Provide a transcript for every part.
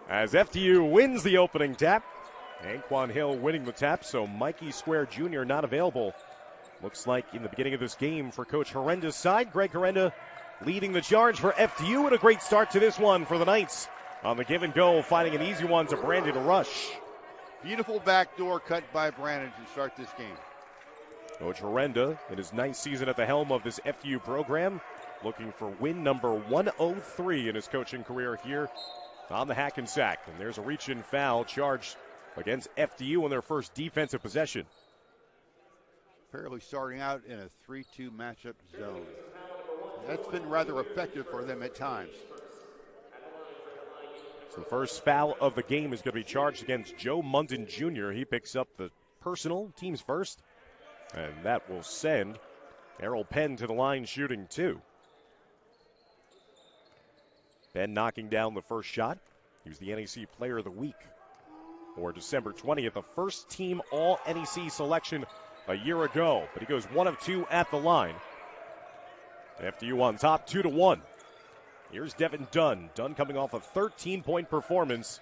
As FDU wins the opening tap. Anquan Hill winning the tap, so Mikey Square Jr. not available. Looks like in the beginning of this game for Coach Horenda's side. Greg Horenda leading the charge for FDU, and a great start to this one for the Knights. On the give and go, finding an easy one to Brandon Rush. Beautiful backdoor cut by Brandon to start this game. Coach Horenda, in his ninth season at the helm of this FDU program, looking for win number 103 in his coaching career here on the Hackensack. And there's a reach-in foul charged against FDU on their first defensive possession. Fairly starting out in a 3-2 matchup zone. That's been rather effective for them at times. So the first foul of the game is going to be charged against Joe Munden Jr. He picks up the personal, team's first, and that will send Errol Penn to the line shooting 2. Penn knocking down the first shot. He was the NEC Player of the Week for December 20th, the first team All-NEC selection a year ago. But he goes 1 of 2 at the line. FDU on top, 2-1. Here's Devin Dunn. Dunn coming off a 13-point performance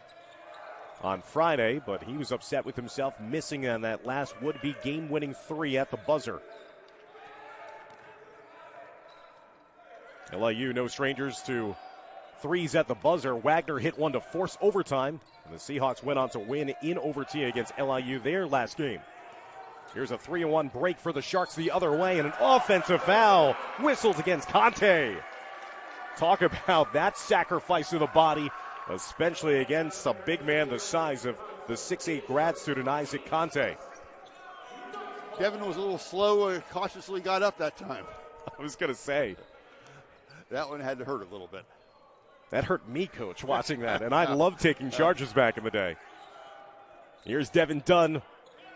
on Friday, but he was upset with himself missing on that last would-be game-winning 3 at the buzzer. LIU, no strangers to threes at the buzzer. Wagner hit one to force overtime, and the Seahawks went on to win in overtime against LIU their last game. Here's a 3-1 break for the Sharks the other way, and an offensive foul whistled against Conte. Talk about that sacrifice of the body, especially against a big man the size of the 6'8 grad student Isaac Conte. Devin was a little slow and cautiously got up that time. I was going to say. That one had to hurt a little bit. That hurt me, Coach, watching that, and I loved taking charges back in the day. Here's Devin Dunn.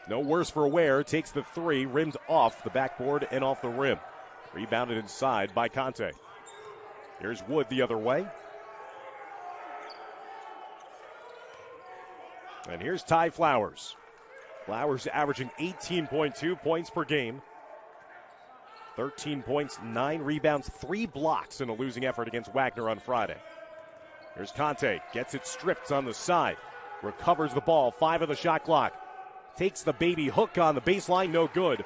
No worse for wear. Takes the 3, rims off the backboard and off the rim. Rebounded inside by Conte. Here's Wood the other way. And here's Ty Flowers. Flowers averaging 18.2 points per game. 13 points, 9 rebounds, 3 blocks in a losing effort against Wagner on Friday. Here's Conte. Gets it stripped on the side. Recovers the ball. 5 of the shot clock. Takes the baby hook on the baseline. No good.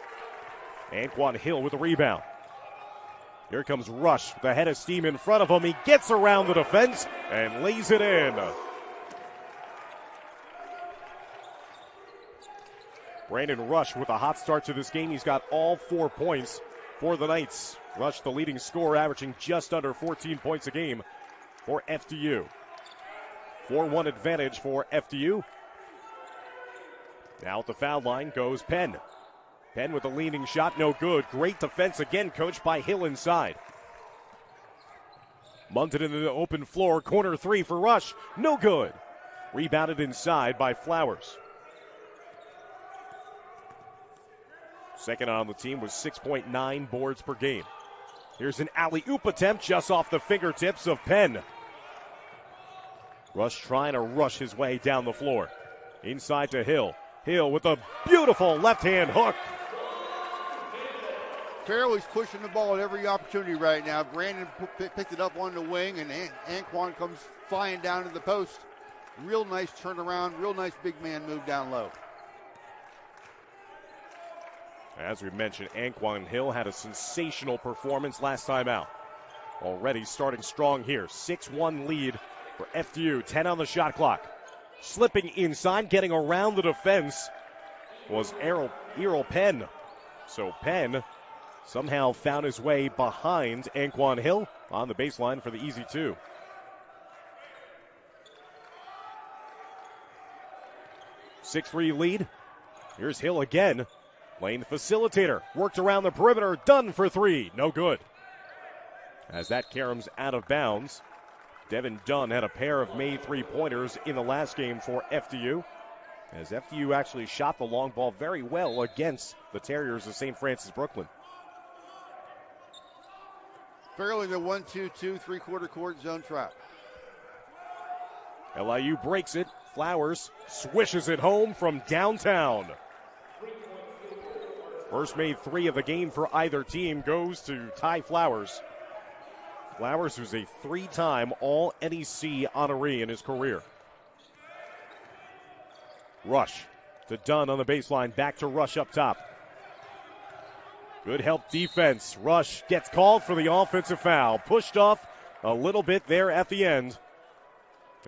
Anquan Hill with a rebound. Here comes Rush, the head of steam in front of him. He gets around the defense and lays it in. Brandon Rush with a hot start to this game. He's got all 4 points for the Knights. Rush, the leading scorer, averaging just under 14 points a game for FDU. 4-1 advantage for FDU. Now at the foul line goes Penn. Penn with a leaning shot, no good. Great defense again, coached by Hill inside. Munden in the open floor, corner 3 for Rush, no good. Rebounded inside by Flowers. Second on the team was 6.9 boards per game. Here's an alley-oop attempt just off the fingertips of Penn. Rush trying to rush his way down the floor. Inside to Hill. Hill with a beautiful left-hand hook. Farrell's pushing the ball at every opportunity right now. Brandon picked it up on the wing, and Anquan comes flying down to the post. Real nice turnaround, real nice big man move down low. As we mentioned, Anquan Hill had a sensational performance last time out. Already starting strong here. 6-1 lead for FDU, 10 on the shot clock. Slipping inside, getting around the defense was Errol Penn. So Penn somehow found his way behind Anquan Hill on the baseline for the easy 2. Six-3 lead. Here's Hill again. Lane facilitator. Worked around the perimeter. Done for 3. No good. As that caroms out of bounds. Devin Dunn had a pair of made 3-pointers in the last game for FDU. As FDU actually shot the long ball very well against the Terriers of St. Francis Brooklyn. Fairly the 1-2-2 3/4 court zone trap. LIU breaks it. Flowers swishes it home from downtown. First made 3 of the game for either team goes to Ty Flowers. Flowers, who's a 3-time All-NEC honoree in his career. Rush to Dunn on the baseline. Back to Rush up top. Good help defense. Rush gets called for the offensive foul. Pushed off a little bit there at the end.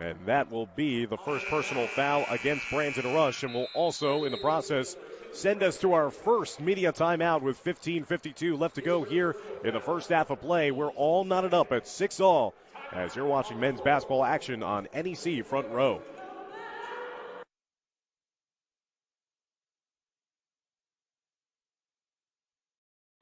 And that will be the first personal foul against Brandon Rush, and will also, in the process, send us to our first media timeout with 15:52 left to go here in the first half of play. We're all knotted up at 6-all as you're watching men's basketball action on NEC Front Row.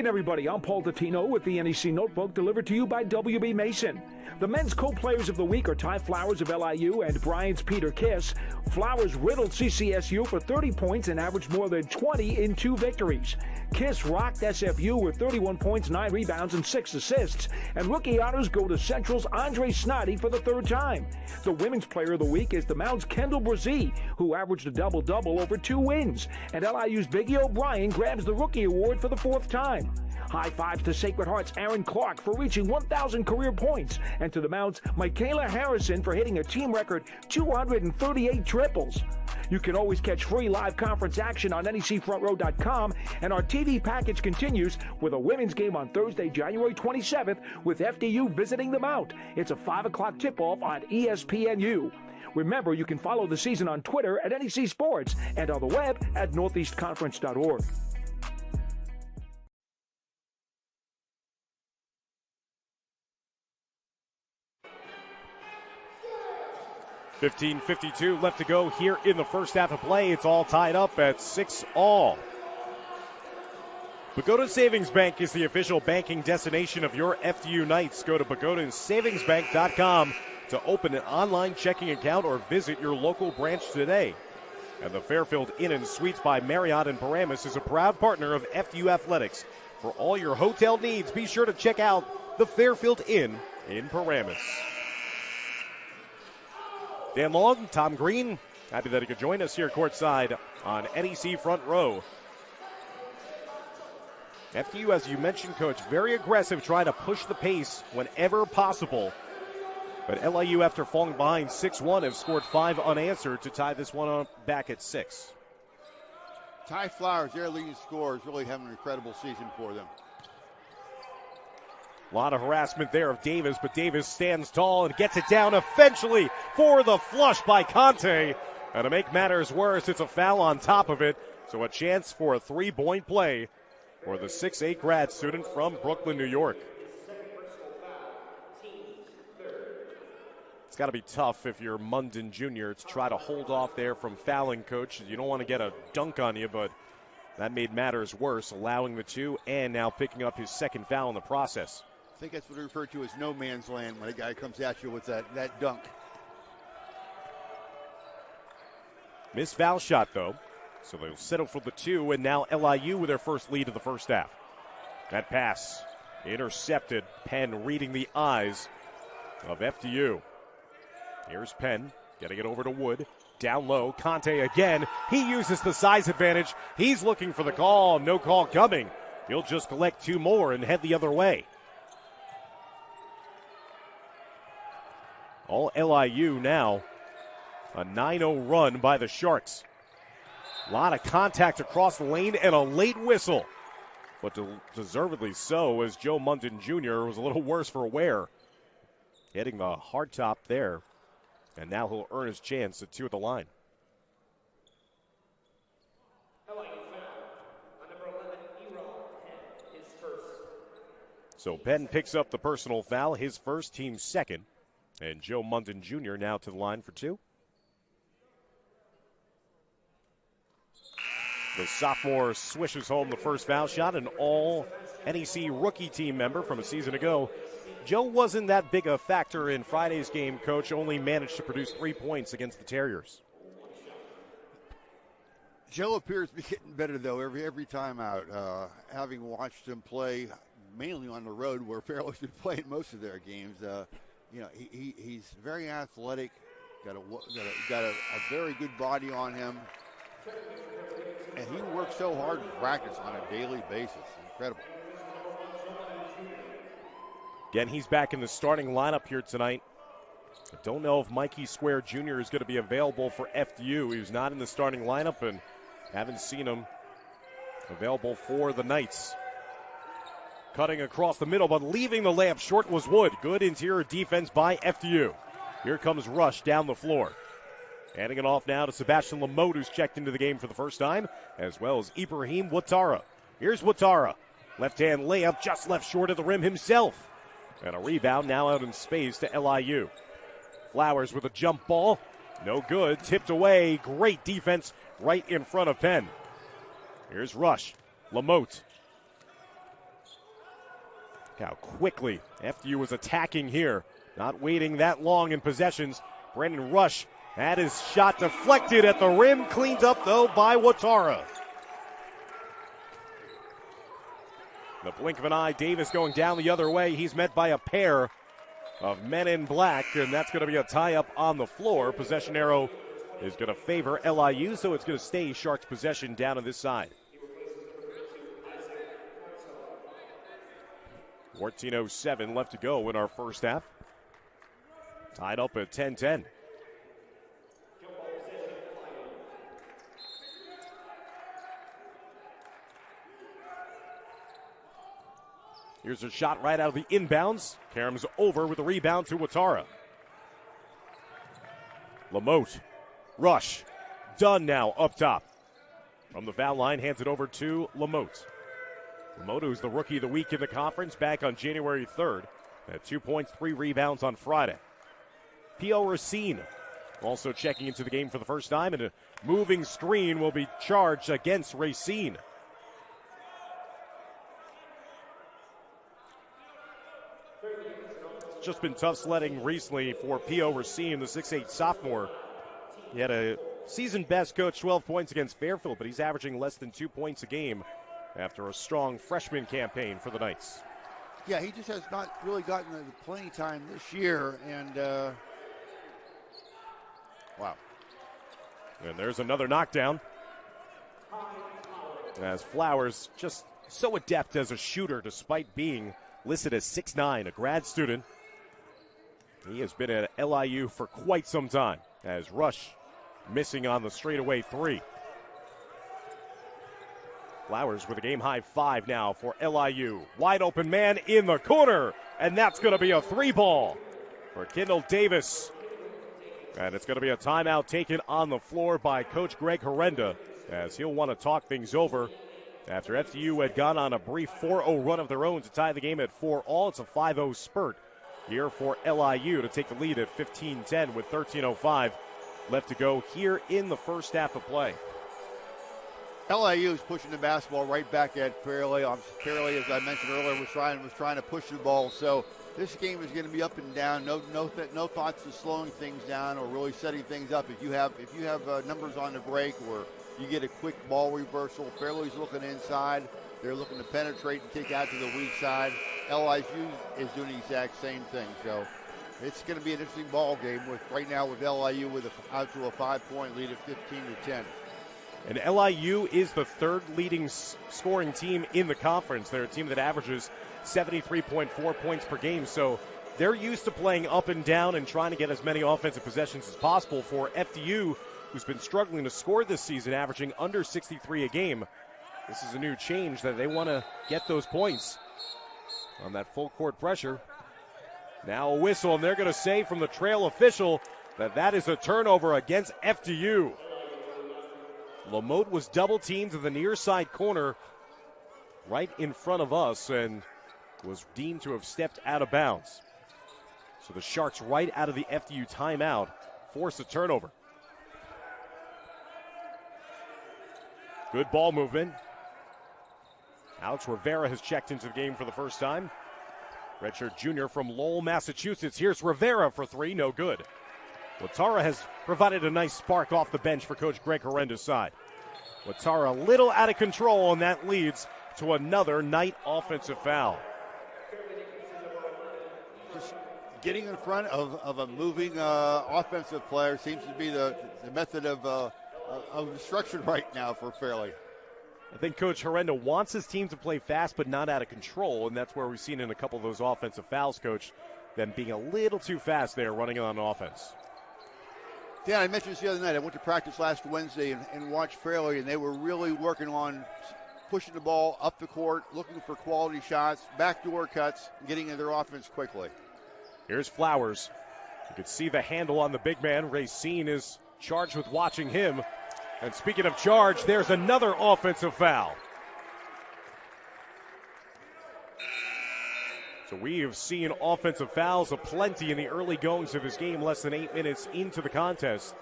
Everybody, I'm Paul Dottino with the NEC Notebook, delivered to you by WB Mason. The men's co-players of the week are Ty Flowers of LIU and Bryant's Peter Kiss. Flowers riddled CCSU for 30 points and averaged more than 20 in 2 victories. Kiss rocked SFU with 31 points, 9 rebounds, and 6 assists. And rookie honors go to Central's Andre Snoddy for the 3rd time. The women's player of the week is the Mound's Kendall Brzee, who averaged a double-double over 2 wins. And LIU's Biggie O'Brien grabs the rookie award for the 4th time. High fives to Sacred Heart's Aaron Clark for reaching 1,000 career points, and to the Mound's Michaela Harrison for hitting a team record 238 triples. You can always catch free live conference action on NECFrontRow.com, and our TV package continues with a women's game on Thursday, January 27th, with FDU visiting the Mount. It's a 5 o'clock tip-off on ESPNU. Remember, you can follow the season on Twitter at NEC Sports and on the web at northeastconference.org. 15:52 left to go here in the first half of play. It's all tied up at 6-all. Pagoda Savings Bank is the official banking destination of your FDU Knights. Go to pagodasavingsbank.com to open an online checking account or visit your local branch today. And the Fairfield Inn and Suites by Marriott in Paramus is a proud partner of FDU Athletics. For all your hotel needs, be sure to check out the Fairfield Inn in Paramus. Dan Long, Tom Green, happy that he could join us here courtside on NEC Front Row. FDU, as you mentioned, Coach, very aggressive, trying to push the pace whenever possible. But LIU, after falling behind 6-1, have scored 5 unanswered to tie this one up back at 6. Ty Flowers, their leading scorer, is really having an incredible season for them. A lot of harassment there of Davis, but Davis stands tall and gets it down eventually for the flush by Conte. And to make matters worse, it's a foul on top of it. So a chance for a 3-point play for the 6'8 grad student from Brooklyn, New York. It's got to be tough if you're Munden Jr. to try to hold off there from fouling, Coach. You don't want to get a dunk on you, but that made matters worse, allowing the 2 and now picking up his 2nd foul in the process. I think that's what we refer to as no man's land when a guy comes at you with that dunk. Missed foul shot, though. So they'll settle for the 2, and now LIU with their first lead of the first half. That pass intercepted. Penn reading the eyes of FDU. Here's Penn getting it over to Wood. Down low, Conte again. He uses the size advantage. He's looking for the call. No call coming. He'll just collect 2 more and head the other way. All LIU now. A 9-0 run by the Sharks. A lot of contact across the lane and a late whistle. But deservedly so, as Joe Munden Jr. was a little worse for wear. Hitting the hard top there. And now he'll earn his chance at 2 at the line. So Penn picks up the personal foul, his first, team 2nd. And Joe Munden Jr. now to the line for 2. The sophomore swishes home the first foul shot, an all NEC rookie team member from a season ago. Joe wasn't that big a factor in Friday's game, Coach, only managed to produce 3 points against the Terriers. Joe appears to be getting better, though, every time out. Having watched him play mainly on the road where Fairlow's been playing most of their games, he's very athletic, got a very good body on him, and he works so hard in practice on a daily basis. Incredible. Again, he's back in the starting lineup here tonight. I don't know if Mikey Square Jr. is going to be available for FDU. He was not in the starting lineup and haven't seen him available for the Knights. Cutting across the middle, but leaving the layup short was Wood. Good interior defense by FDU. Here comes Rush down the floor. Handing it off now to Sebastian Lamote, who's checked into the game for the first time, as well as Ibrahim Ouattara. Here's Ouattara. Left-hand layup, just left short of the rim himself. And a rebound now out in space to LIU. Flowers with a jump ball. No good. Tipped away. Great defense right in front of Penn. Here's Rush. Lamote. Look how quickly FDU was attacking here. Not waiting that long in possessions. Brandon Rush had his shot deflected at the rim. Cleaned up, though, by Ouattara. The blink of an eye, Davis going down the other way. He's met by a pair of men in black, and that's going to be a tie-up on the floor. Possession arrow is going to favor LIU, so it's going to stay Sharks' possession down on this side. 14:07 left to go in our first half. Tied up at 10-10. Here's a shot right out of the inbounds. Karam's over with the rebound to Ouattara. Lamote. Rush. Done now up top. From the foul line, hands it over to Lamote. Lamote, who's the rookie of the week in the conference, back on January 3rd. At 2 points, 3 rebounds on Friday. P.O. Racine also checking into the game for the first time, and a moving screen will be charged against Racine. It's just been tough sledding recently for P.O. Racine, the 6'8 sophomore. He had a season best, coach, 12 points against Fairfield, but he's averaging less than 2 points a game after a strong freshman campaign for the Knights. Yeah, he just has not really gotten the playing time this year, and wow. And there's another knockdown. As Flowers just so adept as a shooter despite being listed as 6'9", a grad student. He has been at LIU for quite some time, as Rush missing on the straightaway three. Flowers with a game-high 5 now for LIU. Wide open man in the corner, and that's going to be a 3-ball for Kendall Davis. And it's going to be a timeout taken on the floor by Coach Greg Herenda, as he'll want to talk things over after FDU had gone on a brief 4-0 run of their own to tie the game at 4-all. It's a 5-0 spurt here for LIU to take the lead at 15-10 with 13:05 left to go here in the first half of play. LIU is pushing the basketball right back at Fairleigh. Fairleigh, as I mentioned earlier, was trying to push the ball. So this game is going to be up and down. No thoughts of slowing things down or really setting things up. If you have numbers on the break or you get a quick ball reversal, Fairleigh's looking inside. They're looking to penetrate and kick out to the weak side. LIU is doing the exact same thing. So it's going to be an interesting ball game right now with LIU out to a 5-point lead of 15-10. And LIU is the third leading scoring team in the conference. They're a team that averages 73.4 points per game. So they're used to playing up and down and trying to get as many offensive possessions as possible. For FDU, who's been struggling to score this season, averaging under 63 a game, this is a new change that they want to get those points on that full court pressure. Now a whistle, and they're going to say from the trail official that is a turnover against FDU. Lamote was double teamed to the near side corner right in front of us and was deemed to have stepped out of bounds. So the Sharks, right out of the FDU timeout, force a turnover. Good ball movement. Alex Rivera has checked into the game for the first time. Redshirt junior from Lowell, Massachusetts. Here's Rivera for three, no good. Ouattara has provided a nice spark off the bench for Coach Greg Herenda's side. Ouattara a little out of control, and that leads to another Knight offensive foul. Just getting in front of a moving offensive player seems to be the method of destruction right now for Fairleigh. I think Coach Herenda wants his team to play fast but not out of control, and that's where we've seen in a couple of those offensive fouls, Coach, them being a little too fast there running on offense. Dan, I mentioned this the other night. I went to practice last Wednesday and watched Fairleigh, and they were really working on pushing the ball up the court, looking for quality shots, backdoor cuts, and getting into their offense quickly. Here's Flowers. You can see the handle on the big man. Racine is charged with watching him. And speaking of charge, there's another offensive foul. So we have seen offensive fouls aplenty in the early goings of this game, less than 8 minutes into the contest.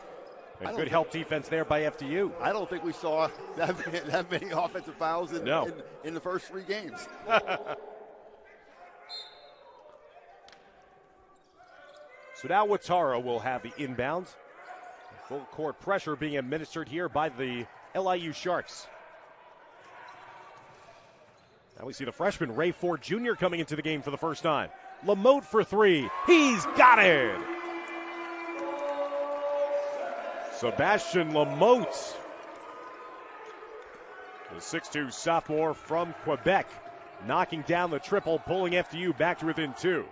And good help defense there by FDU. I don't think we saw that many offensive fouls in the first 3 games. So now Watara will have the inbound. Full court pressure being administered here by the LIU Sharks. Now we see the freshman Ray Ford Jr. coming into the game for the first time. Lamote for 3. He's got it! Sebastian Lamote, the 6'2 sophomore from Quebec, knocking down the triple, pulling FDU back to within 2.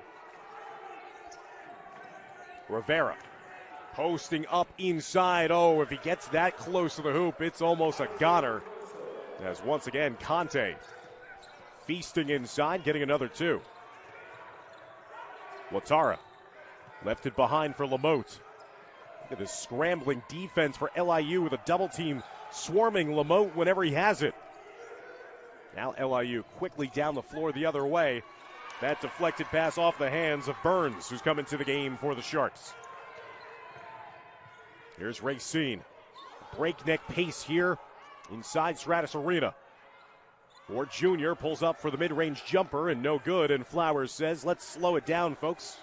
Rivera posting up inside. Oh, if he gets that close to the hoop, it's almost a goner. As once again, Conte feasting inside, getting another 2. Watara left it behind for Lamote. Look at this scrambling defense for LIU with a double team swarming Lamote whenever he has it. Now LIU quickly down the floor the other way. That deflected pass off the hands of Burns, who's coming to the game for the Sharks. Here's Racine. Breakneck pace here inside Stratus Arena. Ford Jr. pulls up for the mid-range jumper and no good, and Flowers says, let's slow it down, folks.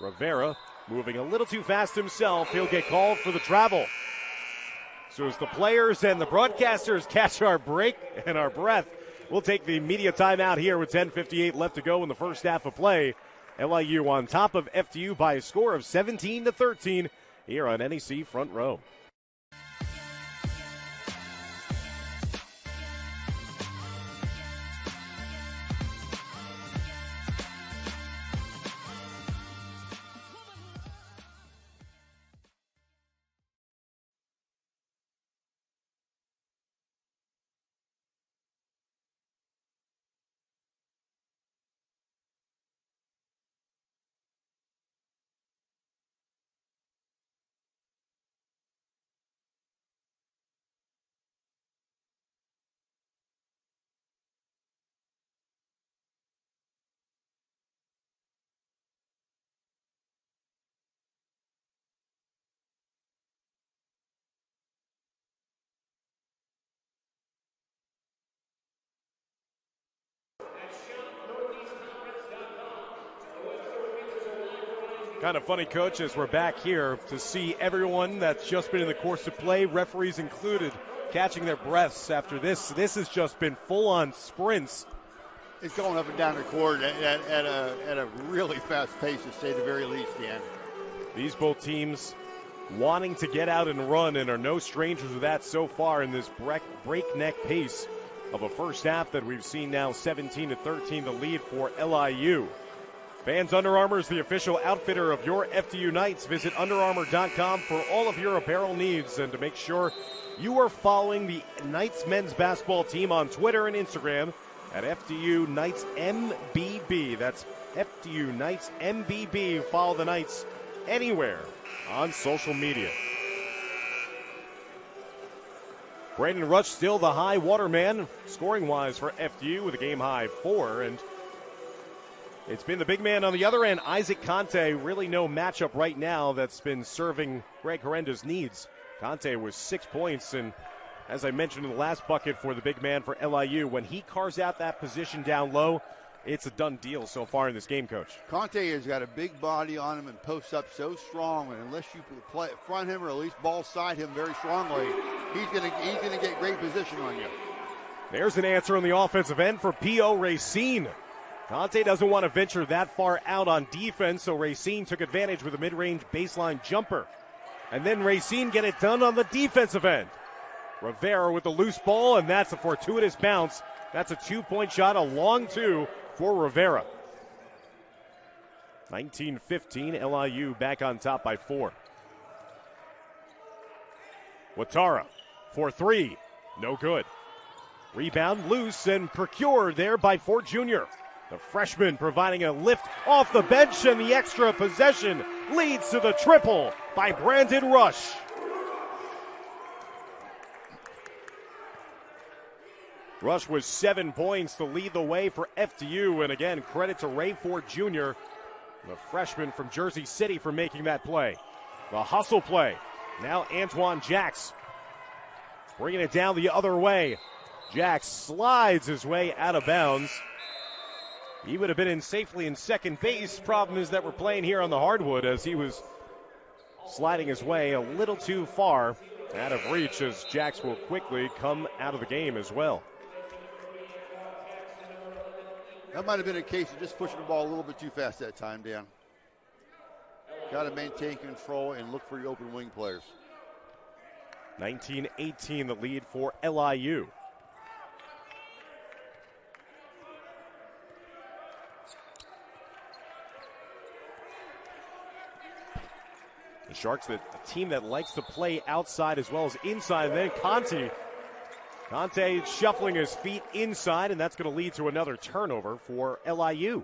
Rivera moving a little too fast himself. He'll get called for the travel. So as the players and the broadcasters catch our break and our breath, we'll take the media timeout here with 10:58 left to go in the first half of play. LIU on top of FDU by a score of 17-13 here on NEC Front Row. Kind of funny, Coach, as we're back here to see everyone that's just been in the course of play, referees included, catching their breaths after this. This has just been full-on sprints. It's going up and down the court at a really fast pace, to say the very least, Dan. These both teams wanting to get out and run and are no strangers to that so far in this breakneck pace of a first half that we've seen now 17-13, the lead for LIU. Vans Under Armour is the official outfitter of your FDU Knights. Visit underarmour.com for all of your apparel needs, and to make sure you are following the Knights men's basketball team on Twitter and Instagram at FDU Knights MBB. That's FDU Knights MBB. Follow the Knights anywhere on social media. Brandon Rush still the high waterman, scoring-wise for FDU with a game-high 4, and it's been the big man on the other end, Isaac Conte. Really no matchup right now that's been serving Greg Herenda's needs. Conte was 6 points, and as I mentioned in the last bucket for the big man for LIU, when he carves out that position down low, it's a done deal so far in this game, Coach. Conte has got a big body on him and posts up so strong, and unless you play front him or at least ball side him very strongly, he's gonna get great position on you. There's an answer on the offensive end for P.O. Racine. Conte doesn't want to venture that far out on defense, so Racine took advantage with a mid-range baseline jumper. And then Racine get it done on the defensive end. Rivera with the loose ball, and that's a fortuitous bounce. That's a 2-point shot, a long two for Rivera. 19-15, LIU back on top by 4. Watara for 3, no good. Rebound loose and procured there by Ford Jr. The freshman providing a lift off the bench, and the extra possession leads to the triple by Brandon Rush. Rush was 7 points to lead the way for FDU, and again, credit to Ray Ford Jr., the freshman from Jersey City, for making that play. The hustle play. Now Antoine Jacks bringing it down the other way. Jacks slides his way out of bounds. He would have been in safely in second base. Problem is that we're playing here on the hardwood, as he was sliding his way a little too far out of reach, as Jacks will quickly come out of the game as well. That might have been a case of just pushing the ball a little bit too fast that time, Dan. Got to maintain control and look for your open wing players. 19-18 the lead for LIU. The Sharks, a team that likes to play outside as well as inside. And then Conte shuffling his feet inside, and that's going to lead to another turnover for LIU.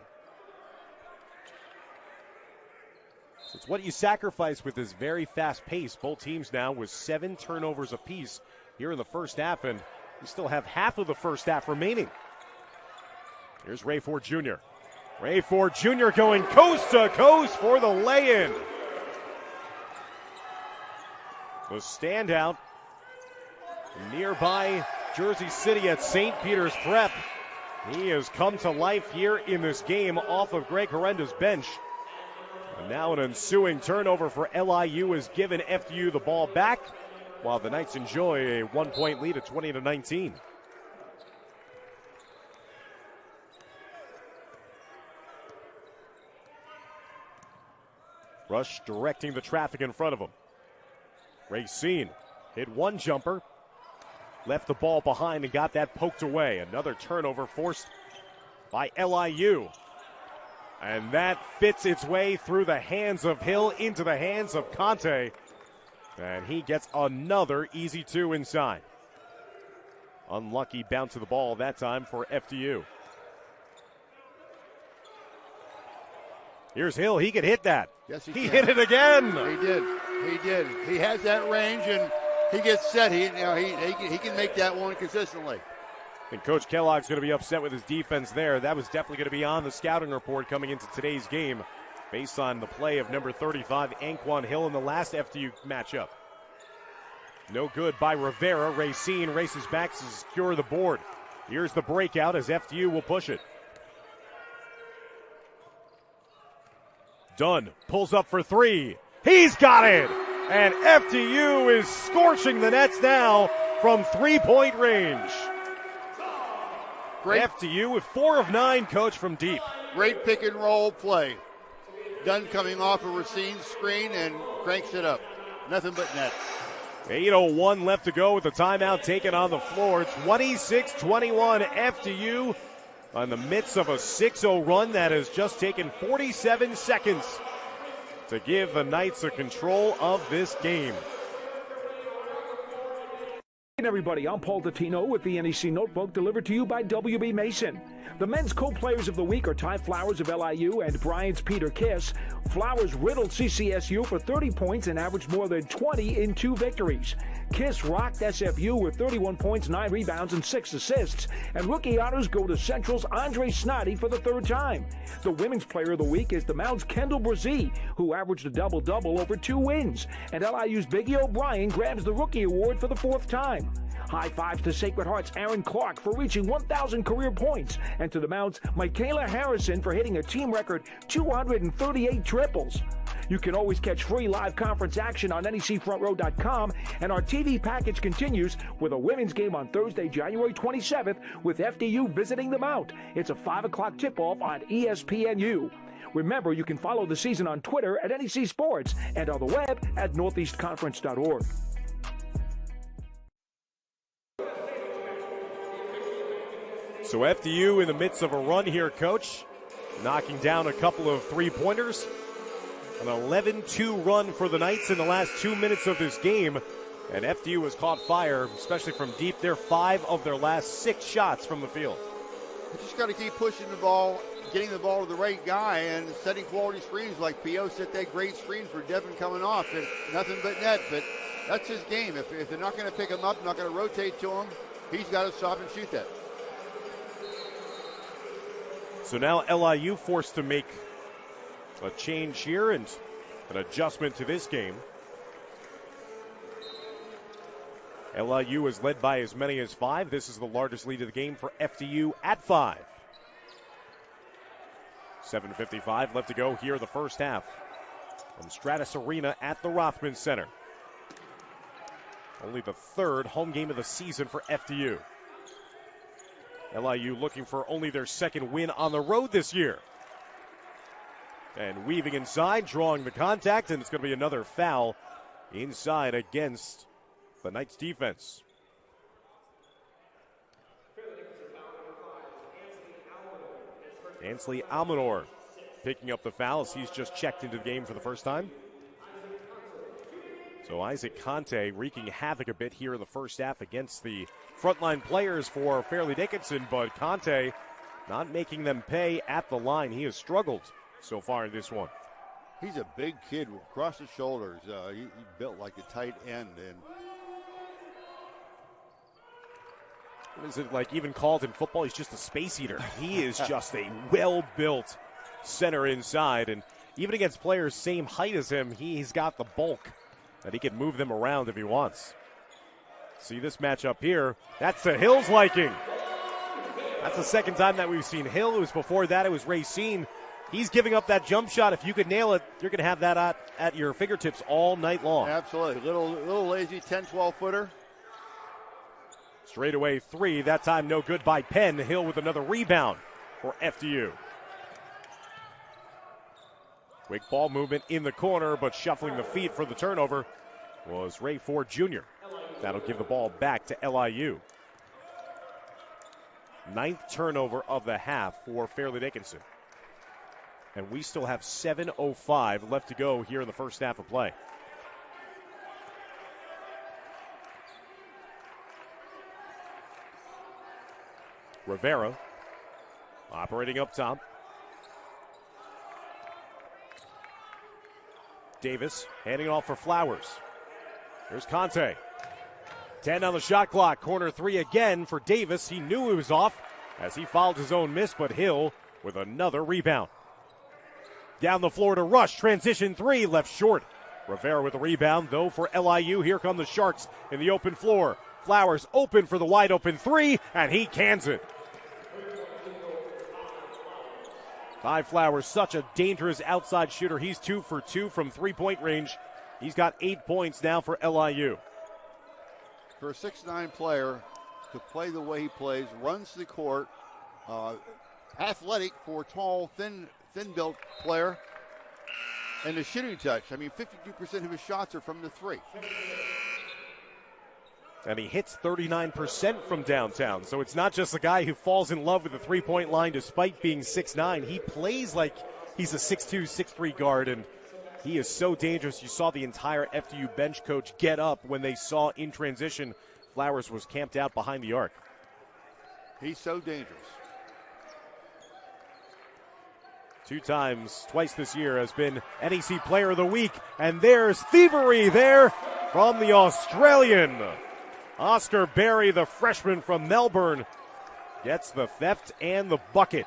So it's what you sacrifice with this very fast pace. Both teams now with 7 turnovers apiece here in the first half, and we still have half of the first half remaining. Here's Ray Ford Jr. Ray Ford Jr. going coast to coast for the lay-in. The standout nearby Jersey City at St. Peter's Prep. He has come to life here in this game off of Greg Horenda's bench. And now an ensuing turnover for LIU has given FDU the ball back, while the Knights enjoy a 1-point lead at 20-19. Rush directing the traffic in front of him. Racine hit one jumper, left the ball behind and got that poked away. Another turnover forced by LIU. And that fits its way through the hands of Hill into the hands of Conte. And he gets another easy 2 inside. Unlucky bounce of the ball that time for FDU. Here's Hill. He could hit that. Yes, he hit it again. He did. He did. He has that range, and he gets set. He can make that one consistently. And Coach Kellogg's going to be upset with his defense there. That was definitely going to be on the scouting report coming into today's game based on the play of number 35, Anquan Hill, in the last FDU matchup. No good by Rivera. Racine races back to secure the board. Here's the breakout as FDU will push it. Dunn pulls up for 3. He's got it! And FDU is scorching the nets now from 3-point range. Great. FDU with 4 of 9, coach, from deep. Great pick and roll play. Dunn coming off a Racine screen and cranks it up. Nothing but net. 8:01 left to go with the timeout taken on the floor. 26-21 FDU on the midst of a 6-0 run that has just taken 47 seconds to give the Knights the control of this game. Hey everybody, I'm Paul Dottino with the NEC Notebook, delivered to you by WB Mason. The men's co-players of the week are Ty Flowers of LIU and Bryant's Peter Kiss. Flowers riddled CCSU for 30 points and averaged more than 20 in 2 victories. Kiss rocked SFU with 31 points, 9 rebounds, and 6 assists. And rookie honors go to Central's Andre Snoddy for the 3rd time. The women's player of the week is the Mound's Kendall Brzee, who averaged a double-double over 2 wins. And LIU's Biggie O'Brien grabs the rookie award for the 4th time. High fives to Sacred Heart's Aaron Clark for reaching 1,000 career points, and to the Mound's Michaela Harrison for hitting a team record 238 triples. You can always catch free live conference action on NECFrontRow.com, and our TV package continues with a women's game on Thursday, January 27th, with FDU visiting the Mount. It's a 5 o'clock tip-off on ESPNU. Remember, you can follow the season on Twitter at NEC Sports and on the web at northeastconference.org. So FDU in the midst of a run here, Coach, knocking down a couple of three-pointers. An 11-2 run for the Knights in the last 2 minutes of this game. And FDU has caught fire, especially from deep. They're 5 of their last 6 shots from the field. You just got to keep pushing the ball, getting the ball to the right guy, and setting quality screens like P.O. set that great screen for Devin coming off. And nothing but net, but that's his game. If they're not going to pick him up, not going to rotate to him, he's got to stop and shoot that. So now LIU forced to make a change here and an adjustment to this game. LIU is led by as many as 5. This is the largest lead of the game for FDU at 5. 7:55 left to go here in the first half from Stratus Arena at the Rothman Center. Only the 3rd home game of the season for FDU. LIU looking for only their 2nd win on the road this year. And weaving inside, drawing the contact, and it's going to be another foul inside against the Knights defense. Ansley Almanor picking up the foul as he's just checked into the game for the first time. So Isaac Conte wreaking havoc a bit here in the first half against the frontline players for Fairleigh Dickinson, but Conte not making them pay at the line. He has struggled so far in this one. He's a big kid across the shoulders. He built like a tight end. And what is it like even called in football? He's just a space eater. He is just a well-built center inside. And even against players same height as him, he's got the bulk that he can move them around if he wants. See this matchup here. That's the Hill's liking. That's the 2nd time that we've seen Hill. It was before that, it was Racine. He's giving up that jump shot. If you could nail it, you're going to have that at your fingertips all night long. Absolutely. Little lazy 10, 12-footer. Straightaway 3. That time no good by Penn. Hill with another rebound for FDU. Quick ball movement in the corner, but shuffling the feet for the turnover was Ray Ford Jr. That'll give the ball back to LIU. 9th turnover of the half for Fairleigh Dickinson. And we still have 7:05 left to go here in the first half of play. Rivera operating up top. Davis handing it off for Flowers. Here's Conte. 10 on the shot clock. Corner 3 again for Davis. He knew he was off as he fouled his own miss, but Hill with another rebound. Down the floor to Rush. Transition 3 left short. Rivera with a rebound, though, for LIU. Here come the Sharks in the open floor. Flowers open for the wide open 3, and he cans it. Ty Flowers, such a dangerous outside shooter. He's 2 for 2 from 3-point range. He's got 8 points now for LIU. For a 6'9" player to play the way he plays, runs the court, athletic for a tall, thin-built player, and the shooting touch. I mean, 52% of his shots are from the 3. And he hits 39% from downtown. So it's not just a guy who falls in love with the three-point line despite being 6'9". He plays like he's a 6'2", 6'3 guard, and he is so dangerous. You saw the entire FDU bench coach get up when they saw in transition Flowers was camped out behind the arc. He's so dangerous. 2 times, twice this year, has been NEC Player of the Week. And there's thievery there from the Australian. Oscar Berry, the freshman from Melbourne, gets the theft and the bucket.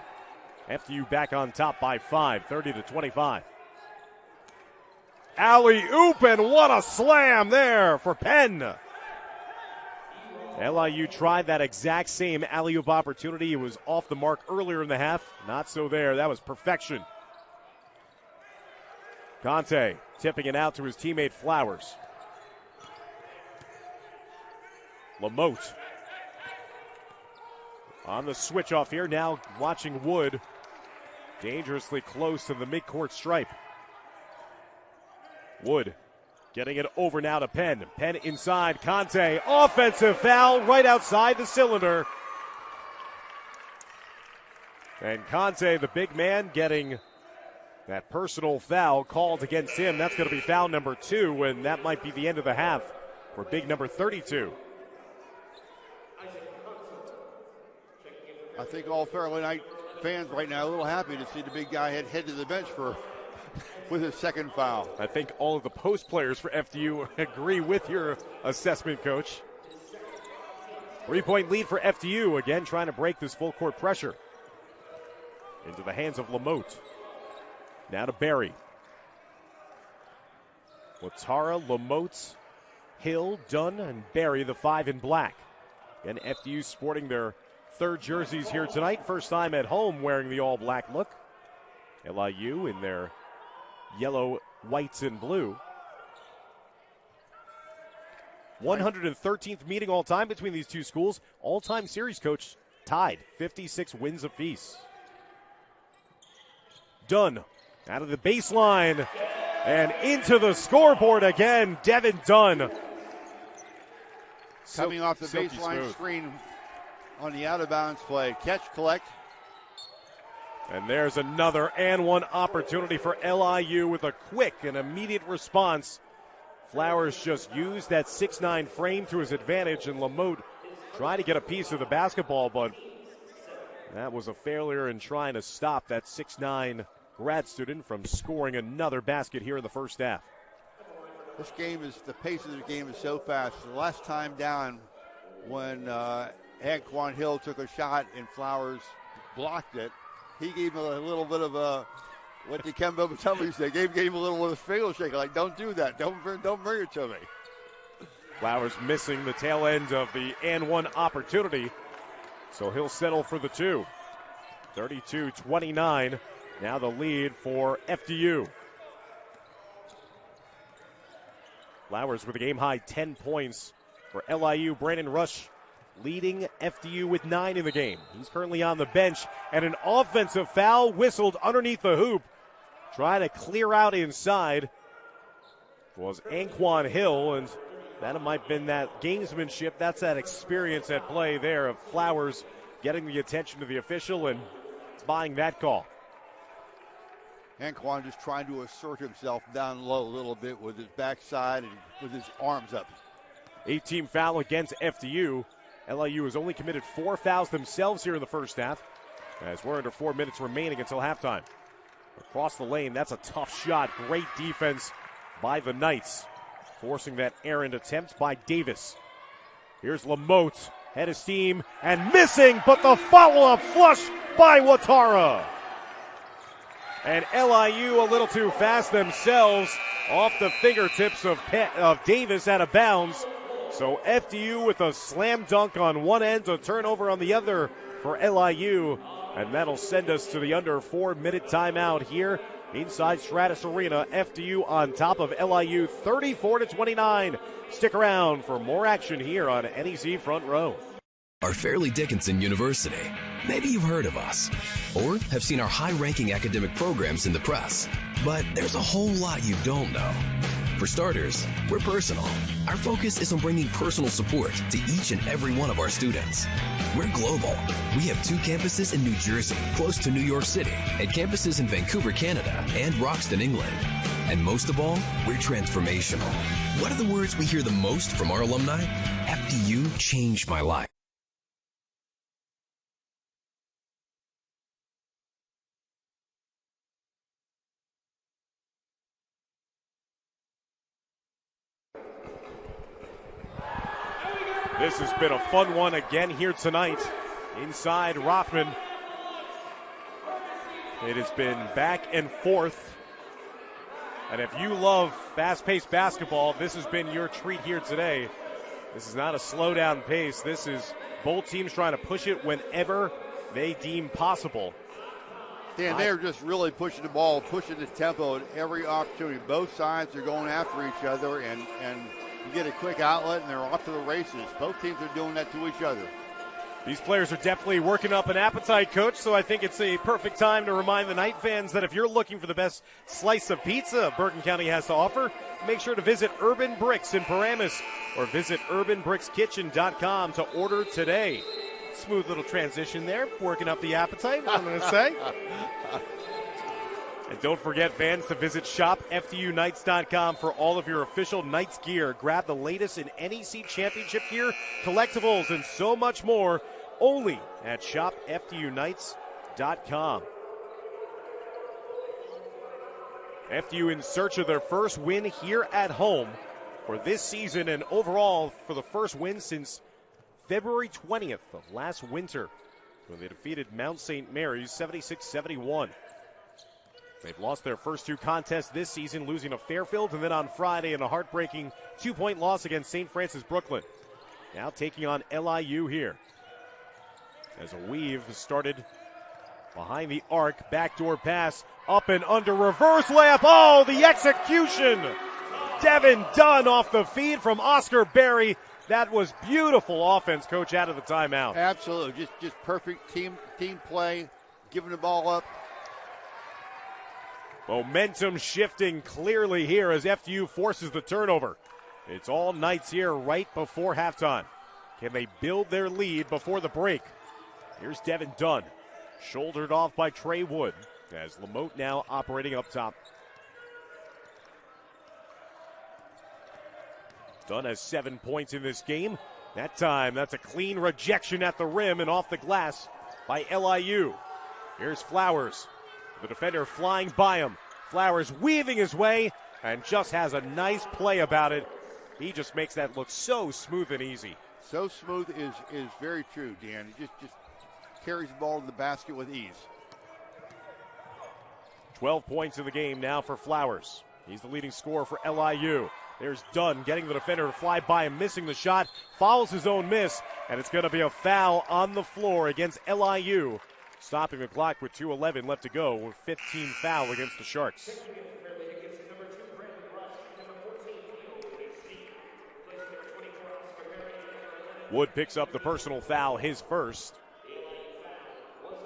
FDU back on top by 5, 30-25. Alley-oop, and what a slam there for Penn. LIU tried that exact same alley-oop opportunity. It was off the mark earlier in the half. Not so there. That was perfection. Conte tipping it out to his teammate Flowers. Lamote on the switch off here. Now watching Wood dangerously close to the midcourt stripe. Wood getting it over now to Penn. Penn inside. Conte, offensive foul right outside the cylinder. And Conte, the big man, getting that personal foul called against him. That's going to be foul number 2, and that might be the end of the half for big number 32. I think all Fairleigh Knight fans right now are a little happy to see the big guy head to the bench with his second foul. I think all of the post players for FDU agree with your assessment, Coach. 3-point lead for FDU, again trying to break this full court pressure. Into the hands of Lamotte. Now to Barry. Watara, Lamotte, Hill, Dunn, and Barry, the 5 in black. And FDU sporting their third jerseys here tonight. First time at home wearing the all-black look. LIU in their yellow, whites, and blue. 113th meeting all-time between these two schools. All-time series, Coach, tied. 56 wins apiece. Dunn out of the baseline and into the scoreboard again. Devin Dunn. Coming off the baseline screen on the out-of-bounds play. Catch, collect. And there's another and one opportunity for LIU with a quick and immediate response. Flowers just used that 6'9" frame to his advantage, and Lamotte tried to get a piece of the basketball, but that was a failure in trying to stop that 6'9" grad student from scoring another basket here in the first half. The pace of the game is so fast. The last time down when Anquan Hill took a shot and Flowers blocked it, he gave him a little bit of a, what the Kemba Mutombo said, gave him a little bit of a finger shake, like, don't do that, don't bring it to me. Flowers missing the tail end of the and one opportunity, so he'll settle for the 2. 32-29, now the lead for FDU. Flowers with a game-high 10 points for LIU. Brandon Rush leading FDU with 9 in the game. He's currently on the bench, and an offensive foul whistled underneath the hoop. Trying to clear out inside was Anquan Hill, and that might have been that gamesmanship. That's that experience at play there of Flowers getting the attention of the official and buying that call. Anquan just trying to assert himself down low a little bit with his backside and with his arms up. 18 foul against FDU. LIU has only committed 4 fouls themselves here in the first half, as we're under 4 minutes remaining until halftime. Across the lane, that's a tough shot. Great defense by the Knights, forcing that errant attempt by Davis. Here's Lamotte, head of steam, and missing, but the follow-up flush by Watara. And LIU a little too fast themselves, off the fingertips of Davis, out of bounds. So FDU with a slam dunk on one end, a turnover on the other for LIU. And that'll send us to the under 4-minute timeout here inside Stratus Arena. FDU on top of LIU 34-29. Stick around for more action here on NEC Front Row. Are Fairleigh Dickinson University. Maybe you've heard of us or have seen our high-ranking academic programs in the press. But there's a whole lot you don't know. For starters, we're personal. Our focus is on bringing personal support to each and every one of our students. We're global. We have 2 campuses in New Jersey, close to New York City, and campuses in Vancouver, Canada, and Roxton, England. And most of all, we're transformational. What are the words we hear the most from our alumni? FDU changed my life. This has been a fun one again here tonight inside Rothman. It has been back and forth. And if you love fast-paced basketball, this has been your treat here today. This is not a slow-down pace. This is both teams trying to push it whenever they deem possible. Dan, they're just really pushing the ball, pushing the tempo at every opportunity. Both sides are going after each other, and you get a quick outlet, and they're off to the races. Both teams are doing that to each other. These players are definitely working up an appetite, Coach, so I think it's a perfect time to remind the Knight fans that if you're looking for the best slice of pizza Bergen County has to offer, make sure to visit Urban Bricks in Paramus or visit urbanbrickskitchen.com to order today. Smooth little transition there, working up the appetite, I'm going to say. And don't forget, fans, to visit shopfdunights.com for all of your official Knights gear. Grab the latest in NEC Championship gear, collectibles, and so much more only at shopfdunights.com. FDU in search of their first win here at home for this season and overall for the first win since February 20th of last winter when they defeated Mount St. Mary's 76-71. They've lost their first two contests this season, losing to Fairfield and then on Friday in a heartbreaking 2-point loss against St. Francis Brooklyn. Now taking on LIU here. As a weave started behind the arc, backdoor pass, up and under, reverse layup. Oh, the execution! Devin Dunn off the feed from Oscar Berry. That was beautiful offense, Coach, out of the timeout. Absolutely, just perfect team play, giving the ball up. Momentum shifting clearly here as FDU forces the turnover. It's all Knights here right before halftime. Can they build their lead before the break? Here's Devin Dunn. Shouldered off by Trey Wood as Lamotte now operating up top. Dunn has 7 points in this game. That time, that's a clean rejection at the rim and off the glass by LIU. Here's Flowers. The defender flying by him. Flowers weaving his way and just has a nice play about it. He just makes that look so smooth and easy. So smooth is very true, Dan. He just carries the ball to the basket with ease. 12 points in the game now for Flowers. He's the leading scorer for LIU. There's Dunn getting the defender to fly by him, missing the shot, fouls his own miss, and it's going to be a foul on the floor against LIU, stopping the clock with 2:11 left to go with 15 foul against the Sharks. Wood picks up the personal foul, his first.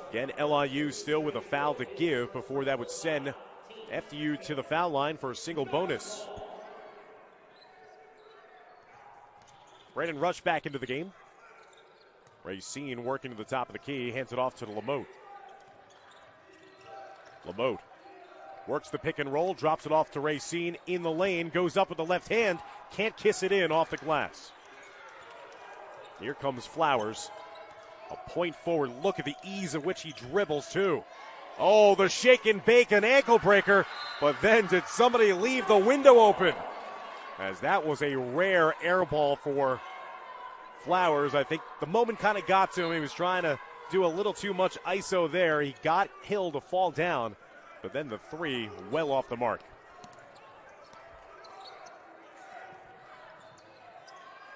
Again, LIU still with a foul to give before that would send FDU to the foul line for a single bonus. Brandon Rush back into the game. Racine working to the top of the key, hands it off to Lamotte. Lamotte works the pick and roll, drops it off to Racine in the lane, goes up with the left hand, can't kiss it in off the glass. Here comes Flowers. A point forward, look at the ease at which he dribbles too. Oh, the shake and bake, an ankle breaker, but then did somebody leave the window open? As that was a rare air ball for Flowers. I think the moment kind of got to him. He was trying to do a little too much ISO there. He got Hill to fall down, but then the three well off the mark.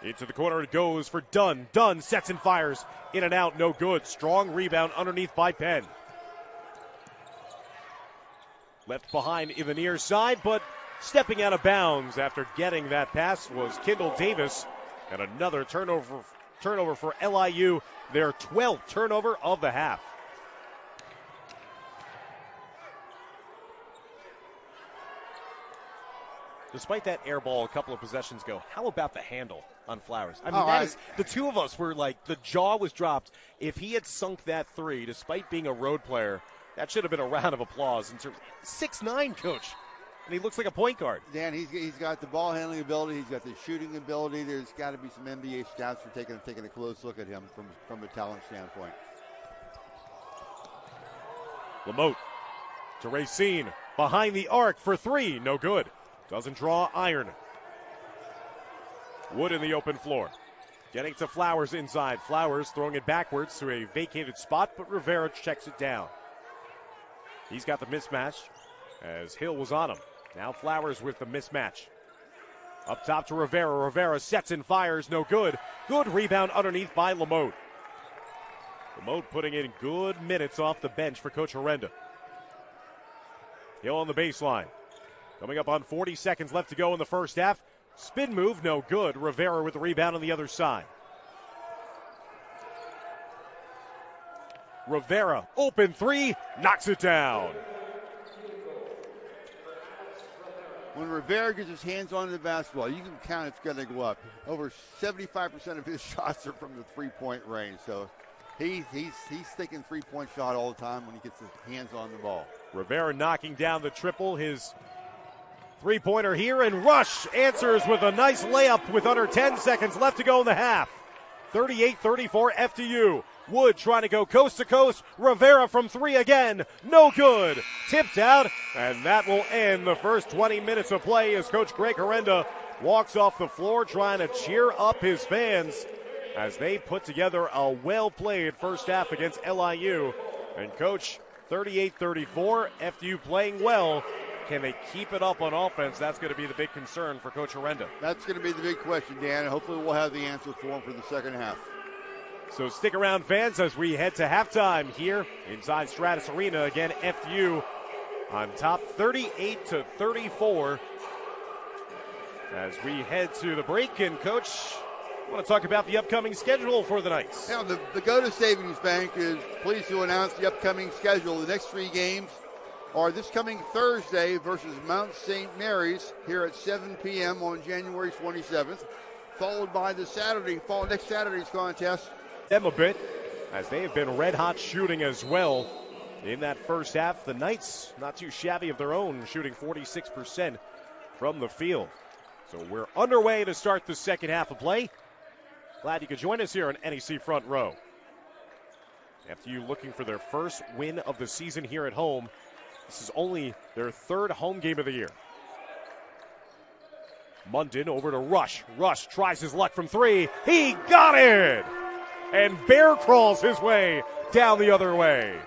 Into the corner it goes for Dunn. Dunn sets and fires. In and out, no good. Strong rebound underneath by Penn. Left behind in the near side, but stepping out of bounds after getting that pass was Kendall Davis. And another turnover for LIU, their 12th turnover of the half. Despite that air ball a couple of possessions ago, how about the handle on Flowers? I mean, the two of us were like, the jaw was dropped. If he had sunk that three, despite being a road player, that should have been a round of applause. In terms, 6'9", coach, and he looks like a point guard. Dan, he's got the ball handling ability, he's got the shooting ability. There's got to be some NBA stats for taking a close look at him from a talent standpoint. Lamotte to Racine, behind the arc for three, no good. Doesn't draw iron. Wood in the open floor. Getting to Flowers inside. Flowers throwing it backwards to a vacated spot, but Rivera checks it down. He's got the mismatch as Hill was on him. Now Flowers with the mismatch. Up top to Rivera. Rivera sets and fires, no good. Good rebound underneath by Lamotte. Lamotte putting in good minutes off the bench for Coach Horrenda. Hill on the baseline. Coming up on 40 seconds left to go in the first half. Spin move, no good. Rivera with the rebound on the other side. Rivera, open three, knocks it down. When Rivera gets his hands on the basketball, you can count it's going to go up. Over 75% of his shots are from the three-point range, so He's thinking three-point shot all the time when he gets his hands on the ball. Rivera knocking down the triple, his three-pointer here, and Rush answers with a nice layup with under 10 seconds left to go in the half. 38-34 FDU. Wood trying to go coast to coast. Rivera from three again. No good. Tipped out, and that will end the first 20 minutes of play as Coach Greg Herenda walks off the floor trying to cheer up his fans as they put together a well-played first half against LIU. And Coach, 38-34, FDU playing well. Can they keep it up on offense? That's going to be the big concern for Coach Herenda. That's going to be the big question, Dan, and hopefully we'll have the answer for him for the second half. So stick around, fans, as we head to halftime here inside Stratus Arena. Again, FDU on top 38-34 as we head to the break. And, Coach, I want to talk about the upcoming schedule for the Knights. Now, the Go to Savings Bank is pleased to announce the upcoming schedule. The next three games are this coming Thursday versus Mount St. Mary's here at 7 p.m. on January 27th, followed by the next Saturday's contest. Them a bit, as they have been red-hot shooting as well in that first half. The Knights, not too shabby of their own, shooting 46% from the field. So we're underway to start the second half of play. Glad you could join us here on NEC Front Row. FDU looking for their first win of the season here at home. This is only their third home game of the year. Munden over to Rush. Rush tries his luck from three. He got it! And bear crawls his way down the other way.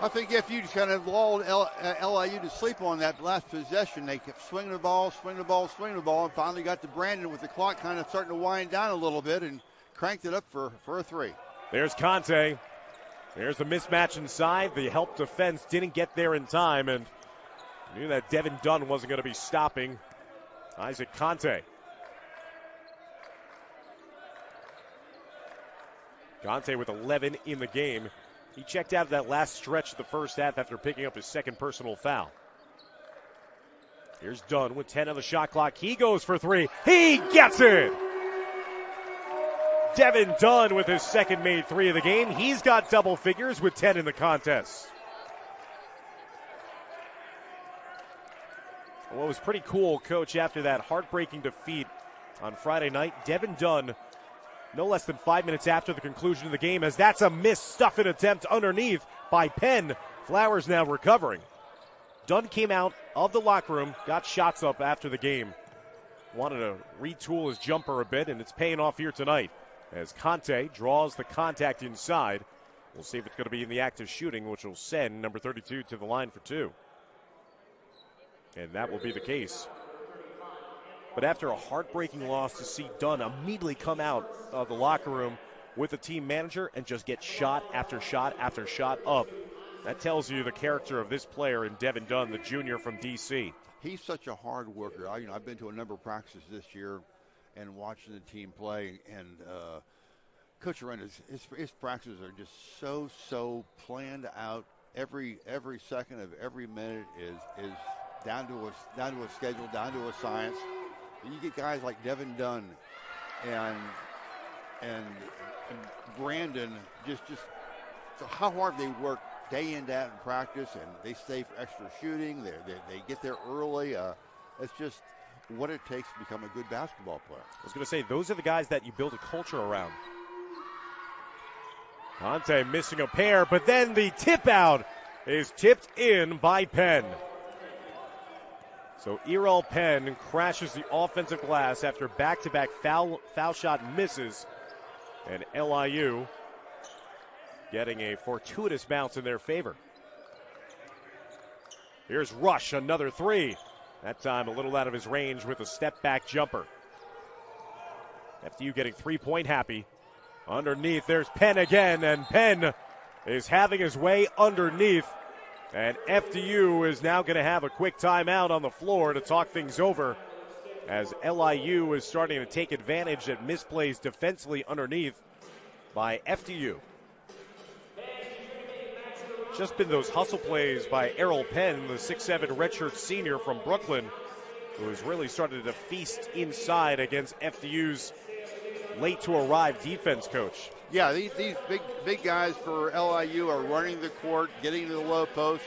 I think FDU just kind of lulled LIU to sleep on that last possession. They kept swinging the ball, and finally got to Brandon with the clock kind of starting to wind down a little bit and cranked it up for a three. There's Conte. There's the mismatch inside. The help defense didn't get there in time, and knew that Devin Dunn wasn't going to be stopping Isaac Conte. Conte with 11 in the game. He checked out of that last stretch of the first half after picking up his second personal foul. Here's Dunn with 10 on the shot clock. He goes for three. He gets it! Devin Dunn with his second made three of the game. He's got double figures with 10 in the contest. What was pretty cool, Coach, after that heartbreaking defeat on Friday night, Devin Dunn, no less than 5 minutes after the conclusion of the game, as that's a missed stuff-in attempt underneath by Penn. Flowers now recovering. Dunn came out of the locker room, got shots up after the game. Wanted to retool his jumper a bit, and it's paying off here tonight. As Conte draws the contact inside. We'll see if it's going to be in the act of shooting, which will send number 32 to the line for two. And that will be the case. But after a heartbreaking loss, to see Dunn immediately come out of the locker room with the team manager and just get shot after shot after shot up, that tells you the character of this player in Devin Dunn, the junior from D.C. He's such a hard worker. I've been to a number of practices this year and watching the team play, and Coach Arena's his practices are just so planned out. Every second of every minute is down to a schedule, down to a science. And you get guys like Devin Dunn and Brandon, just so how hard they work day in, day out in practice, and they stay for extra shooting. They get there early. It's just what it takes to become a good basketball player. I was going to say, those are the guys that you build a culture around. Conte missing a pair, but then the tip out is tipped in by Penn. So Errol Penn crashes the offensive glass after back-to-back foul shot misses. And LIU getting a fortuitous bounce in their favor. Here's Rush, another three. That time a little out of his range with a step-back jumper. FDU getting three-point happy. Underneath, there's Penn again, and Penn is having his way underneath. And FDU is now going to have a quick timeout on the floor to talk things over as LIU is starting to take advantage at misplays defensively underneath by FDU. Just been those hustle plays by Errol Penn, the 6'7 redshirt senior from Brooklyn, who has really started to feast inside against FDU's late-to-arrive defense, Coach. Yeah, these big guys for LIU are running the court, getting to the low post.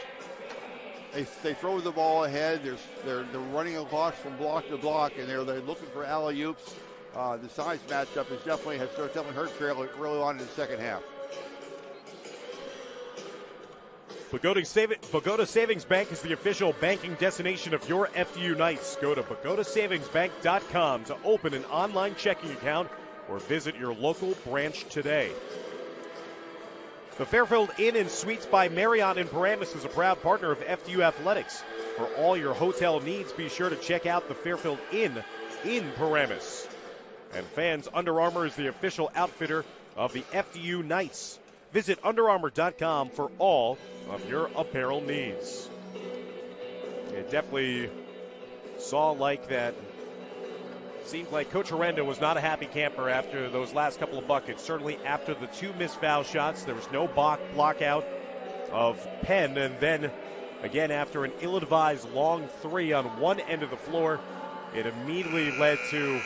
They throw the ball ahead. They're running across from block to block, and they're looking for alley-oops. The size matchup has definitely hurt fairly early on in the second half. Pagoda Savings Bank is the official banking destination of your FDU Knights. Go to pagodasavingsbank.com to open an online checking account or visit your local branch today. The Fairfield Inn and Suites by Marriott in Paramus is a proud partner of FDU Athletics. For all your hotel needs, be sure to check out the Fairfield Inn in Paramus. And fans, Under Armour is the official outfitter of the FDU Knights. Visit UnderArmour.com for all of your apparel needs. It definitely saw like that. Seemed like Coach Arenda was not a happy camper after those last couple of buckets. Certainly after the 2 missed foul shots, there was no block out of Penn. And then again after an ill-advised long 3 on one end of the floor, it immediately led to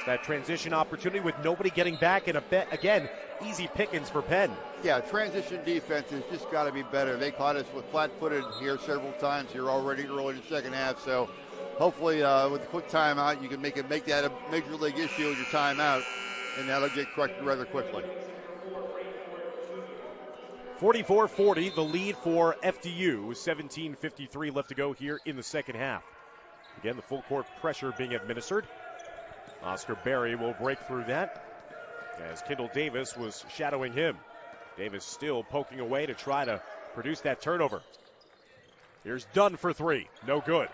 that transition opportunity with nobody getting back, and again, easy pickings for Penn. Yeah, transition defense has just got to be better. They caught us with flat-footed here several times here already early in the second half, so hopefully with a quick timeout, you can make that a major league issue with your timeout, and that'll get corrected rather quickly. 44-40, the lead for FDU, 17:53 left to go here in the second half. Again, the full court pressure being administered. Oscar Berry will break through that as Kendall Davis was shadowing him. Davis still poking away to try to produce that turnover. Here's Dunn for 3. No good.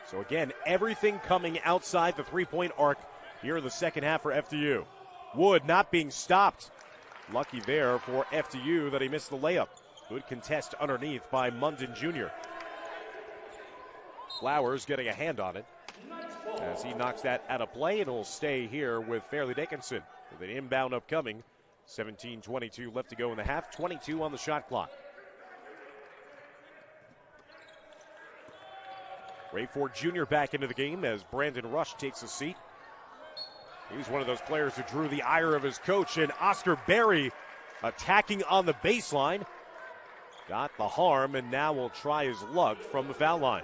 So again, everything coming outside the three-point arc here in the second half for FDU. Wood not being stopped. Lucky there for FDU that he missed the layup. Good contest underneath by Munden Jr. Flowers getting a hand on it as he knocks that out of play, and it'll stay here with Fairleigh Dickinson with an inbound upcoming. 17:22 left to go in the half, 22 on the shot clock. Ray Ford Jr. back into the game as Brandon Rush takes a seat. He's one of those players who drew the ire of his coach, and Oscar Berry attacking on the baseline. Got the harm, and now will try his luck from the foul line.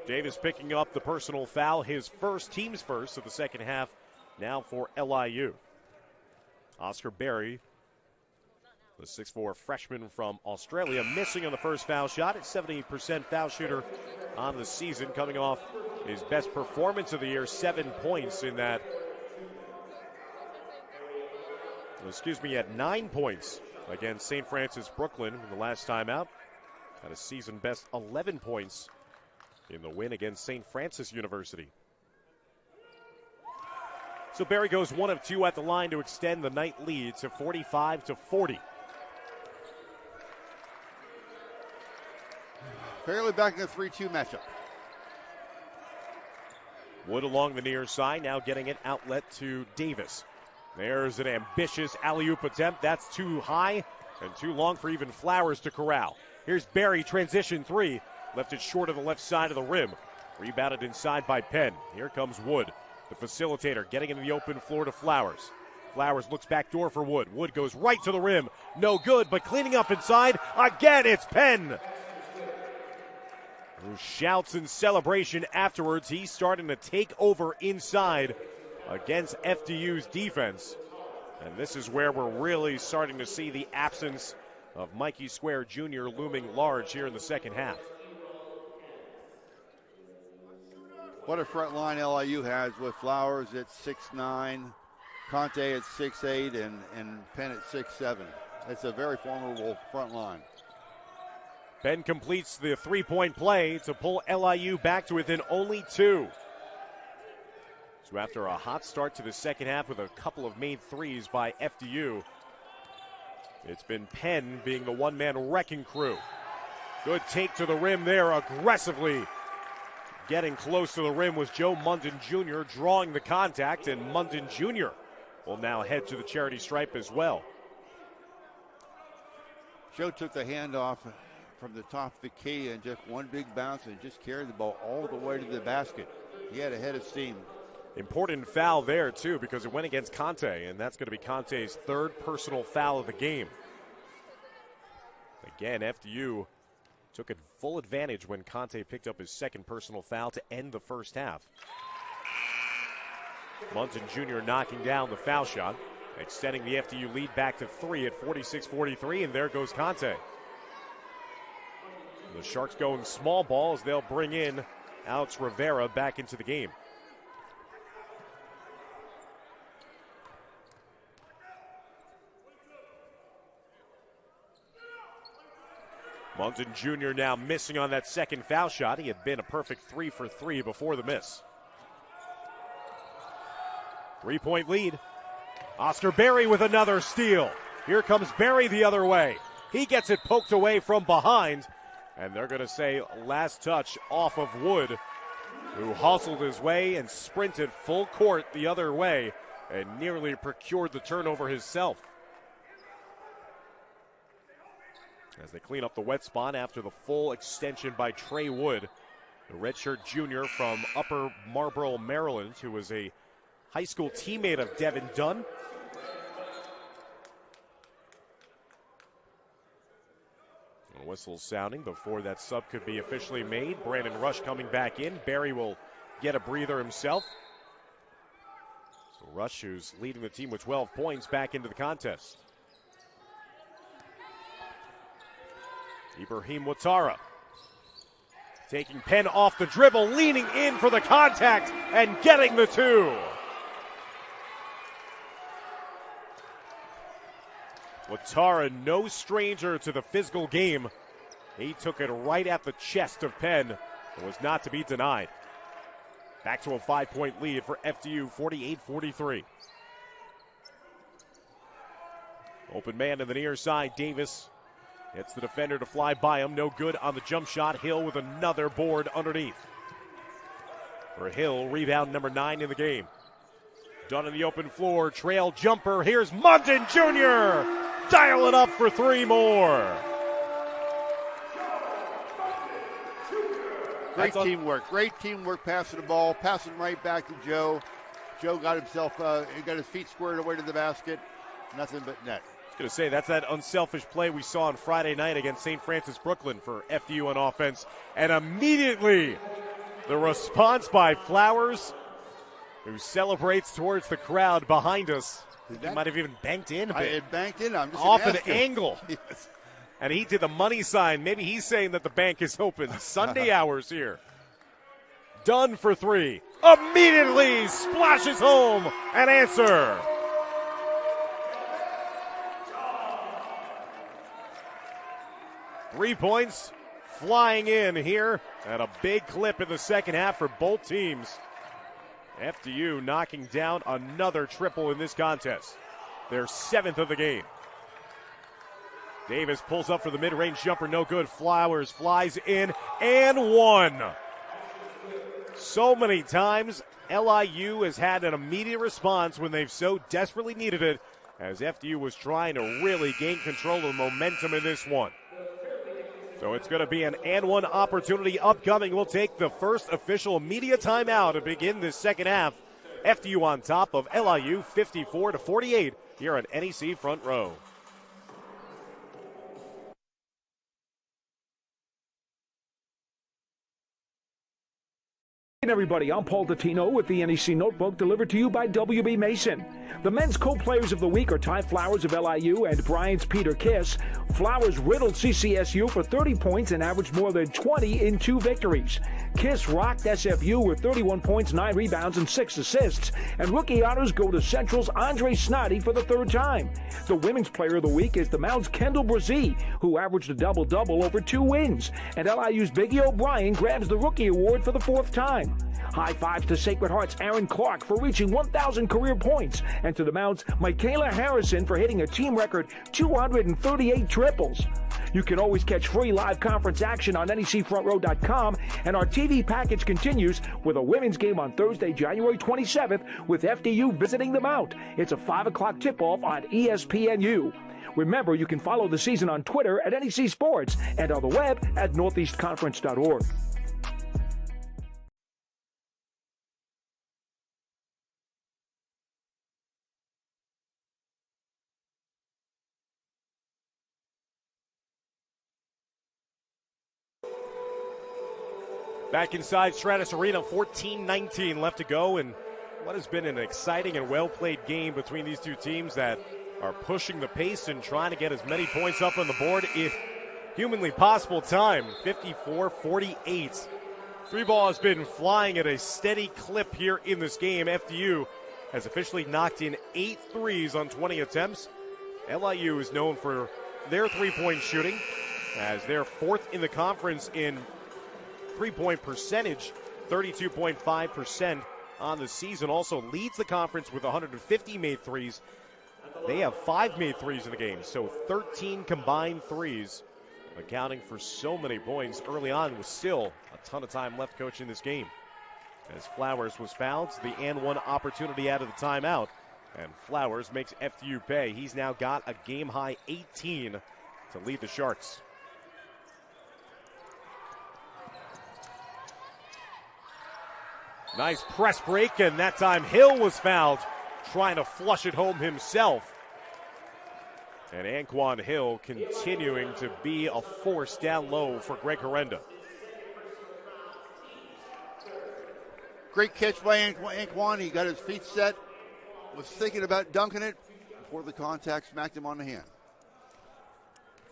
Davis picking up the personal foul, his first, team's first of the second half, now for LIU. Oscar Berry, the 6'4 freshman from Australia, missing on the first foul shot. At 78% foul shooter on the season, coming off his best performance of the year, 7 points in that. At 9 points against St. Francis Brooklyn in the last time out. Had a season best 11 points in the win against St. Francis University. So Berry goes 1 of 2 at the line to extend the Knight lead to 45-40. Fairleigh back in the 3-2 matchup. Wood along the near side, now getting an outlet to Davis. There's an ambitious alley-oop attempt. That's too high and too long for even Flowers to corral. Here's Berry, transition 3. Left it short of the left side of the rim. Rebounded inside by Penn. Here comes Wood, the facilitator, getting into the open floor to Flowers. Flowers looks back door for Wood. Wood goes right to the rim. No good, but cleaning up inside. Again, it's Penn, who shouts in celebration afterwards. He's starting to take over inside against FDU's defense. And this is where we're really starting to see the absence of Mikey Square Jr. looming large here in the second half. What a front line LIU has with Flowers at 6'9", Conte at 6'8", and Penn at 6'7". It's a very formidable front line. Penn completes the three-point play to pull LIU back to within only 2. So after a hot start to the second half with a couple of made threes by FDU, it's been Penn being the one-man wrecking crew. Good take to the rim there, aggressively getting close to the rim was Joe Munden Jr. drawing the contact, and Munden Jr. will now head to the charity stripe as well. Joe took the handoff from the top of the key and just one big bounce and just carried the ball all the way to the basket. He had a head of steam. Important foul there, too, because it went against Conte, and that's going to be Conte's third personal foul of the game. Again, FDU took full advantage when Conte picked up his second personal foul to end the first half. Munson Jr. knocking down the foul shot, extending the FDU lead back to 3 at 46-43, and there goes Conte. The Sharks going small ball as they'll bring in Alex Rivera back into the game. Munson Jr. now missing on that second foul shot. He had been a perfect 3 for 3 before the miss. 3-point lead. Oscar Berry with another steal. Here comes Berry the other way. He gets it poked away from behind. And they're going to say last touch off of Wood, who hustled his way and sprinted full court the other way and nearly procured the turnover himself. As they clean up the wet spot after the full extension by Trey Wood, the redshirt junior from Upper Marlboro, Maryland, who was a high school teammate of Devin Dunn. A whistle sounding before that sub could be officially made. Brandon Rush coming back in. Barry will get a breather himself. So Rush, who's leading the team with 12 points, back into the contest. Ibrahim Ouattara taking Penn off the dribble, leaning in for the contact and getting the 2. Ouattara, no stranger to the physical game. He took it right at the chest of Penn and was not to be denied. Back to a 5-point lead for FDU, 48-43. Open man to the near side, Davis. Hits the defender to fly by him. No good on the jump shot. Hill with another board underneath. For Hill, rebound number 9 in the game. Dunn in the open floor. Trail jumper. Here's Munson Jr. Dial it up for 3 more. Great teamwork. Great teamwork passing the ball. Passing right back to Joe. Joe got himself, he got his feet squared away to the basket. Nothing but net. I was going to say, that's that unselfish play we saw on Friday night against St. Francis Brooklyn for FDU on offense. And immediately, the response by Flowers, who celebrates towards the crowd behind us. He might have even banked in a bit. It banked in. I'm just off an angle. Yes. And he did the money sign. Maybe he's saying that the bank is open. Sunday hours here. Dunn for 3. Immediately splashes home an answer. Three points flying in here at a big clip in the second half for both teams. FDU knocking down another triple in this contest. Their 7th of the game. Davis pulls up for the mid-range jumper, no good. Flowers flies in and 1. So many times LIU has had an immediate response when they've so desperately needed it, as FDU was trying to really gain control of momentum in this one. So it's going to be an and 1 opportunity upcoming. We'll take the first official media timeout to begin this second half. FDU on top of LIU 54-48 here on NEC Front Row. Hey everybody, I'm Paul Dottino with the NEC Notebook, delivered to you by WB Mason. The men's co-players of the week are Ty Flowers of LIU and Bryant's Peter Kiss. Flowers riddled CCSU for 30 points and averaged more than 20 in 2 victories. Kiss rocked SFU with 31 points, 9 rebounds, and 6 assists. And rookie honors go to Central's Andre Snoddy for the 3rd time. The women's player of the week is the Mound's Kendall Brzee, who averaged a double-double over 2 wins. And LIU's Biggie O'Brien grabs the rookie award for the 4th time. High fives to Sacred Heart's Aaron Clark for reaching 1,000 career points, and to the Mound's Michaela Harrison for hitting a team record 238 triples. You can always catch free live conference action on NECFrontRow.com, and our TV package continues with a women's game on Thursday, January 27th, with FDU visiting the Mount. It's a 5 o'clock tip-off on ESPNU. Remember, you can follow the season on Twitter at NEC Sports and on the web at northeastconference.org. Back inside Stratus Arena, 14-19 left to go, and what has been an exciting and well-played game between these two teams that are pushing the pace and trying to get as many points up on the board if humanly possible. Time 54-48. Three ball has been flying at a steady clip here in this game. FDU has officially knocked in 8 threes on 20 attempts. LIU is known for their three-point shooting, as they're fourth in the conference in three-point percentage, 32.5% on the season. Also leads the conference with 150 made threes. They have 5 made threes in the game, so 13 combined threes, accounting for so many points early on with still a ton of time left, coach, in this game. As Flowers was fouled, the and one opportunity out of the timeout, and Flowers makes FDU pay. He's now got a game-high 18 to lead the Sharks. Nice press break, and that time Hill was fouled, trying to flush it home himself. And Anquan Hill continuing to be a force down low for Greg Herenda. Great catch by Anquan. He got his feet set, was thinking about dunking it before the contact smacked him on the hand.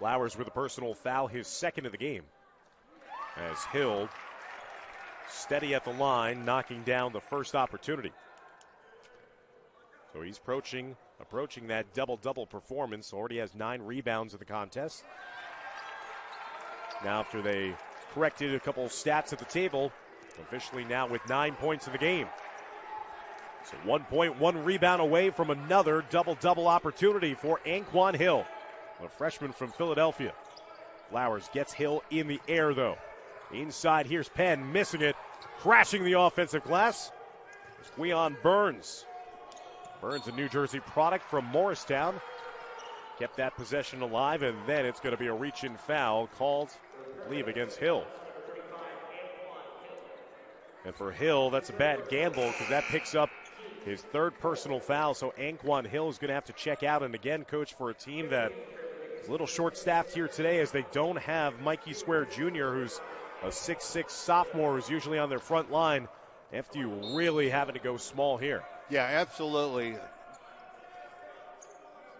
Flowers with a personal foul, his second of the game. As Hill steady at the line, knocking down the first opportunity. So he's approaching that double-double performance. Already has 9 rebounds in the contest. Now after they corrected a couple stats at the table, officially now with 9 points in the game. So 1 point, 1 rebound away from another double-double opportunity for Anquan Hill, a freshman from Philadelphia. Flowers gets Hill in the air, though. Inside, here's Penn, missing it, crashing the offensive glass. It's Guion Burns. Burns, a New Jersey product from Morristown. Kept that possession alive, and then it's going to be a reach-in foul called, I believe, against Hill. And for Hill, that's a bad gamble because that picks up his third personal foul. So Anquan Hill is going to have to check out. And again, coach, for a team that is a little short-staffed here today, as they don't have Mikey Square Jr., who's a 6'6 sophomore who's usually on their front line. FDU really having to go small here. Yeah, absolutely.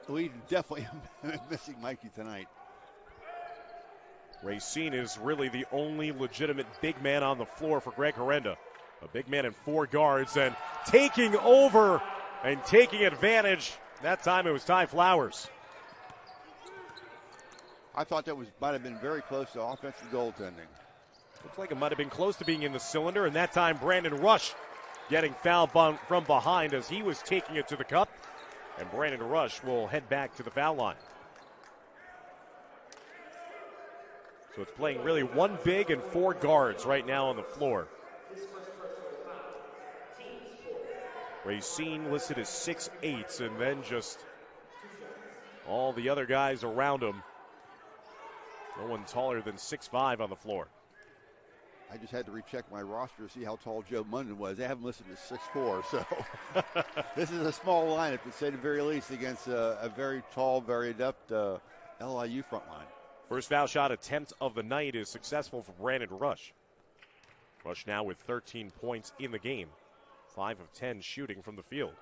We definitely missing Mikey tonight. Racine is really the only legitimate big man on the floor for Greg Herenda. A big man and 4 guards, and taking over and taking advantage. That time it was Ty Flowers. I thought that might have been very close to offensive goaltending. Looks like it might have been close to being in the cylinder, and that time Brandon Rush getting fouled from behind as he was taking it to the cup. And Brandon Rush will head back to the foul line. So it's playing really 1 big and 4 guards right now on the floor. Racine listed as 6'8", and then just all the other guys around him. No one taller than 6'5" on the floor. I just had to recheck my roster to see how tall Joe Munden was. They have him listed as 6'4", so this is a small lineup, to say the very least, against a very tall, very adept LIU front line. First foul shot attempt of the night is successful for Brandon Rush. Rush now with 13 points in the game, 5 of 10 shooting from the field.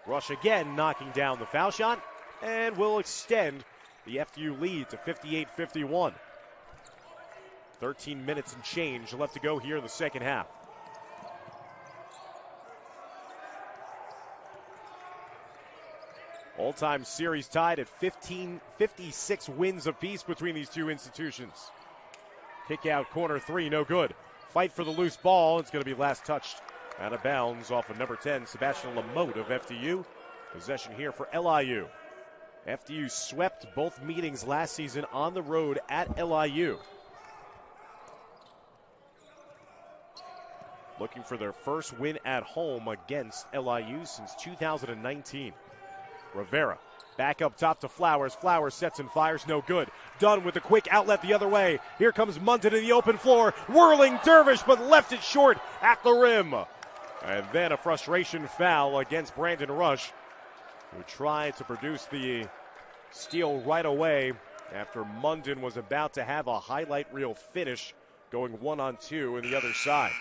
Rush again knocking down the foul shot and will extend the FDU lead to 58-51. 13 minutes and change left to go here in the second half. All-time series tied at 56 wins apiece between these two institutions. Kick out corner 3, no good. Fight for the loose ball. It's going to be last touched out of bounds off of number 10, Sebastian Lamotte of FDU. Possession here for LIU. FDU swept both meetings last season on the road at LIU. Looking for their first win at home against LIU since 2019. Rivera back up top to Flowers. Flowers sets and fires, no good. Dunn with a quick outlet the other way. Here comes Munton in the open floor. Whirling dervish, but left it short at the rim. And then a frustration foul against Brandon Rush, who tried to produce the steal right away after Munton was about to have a highlight reel finish going 1-on-2 on the other side.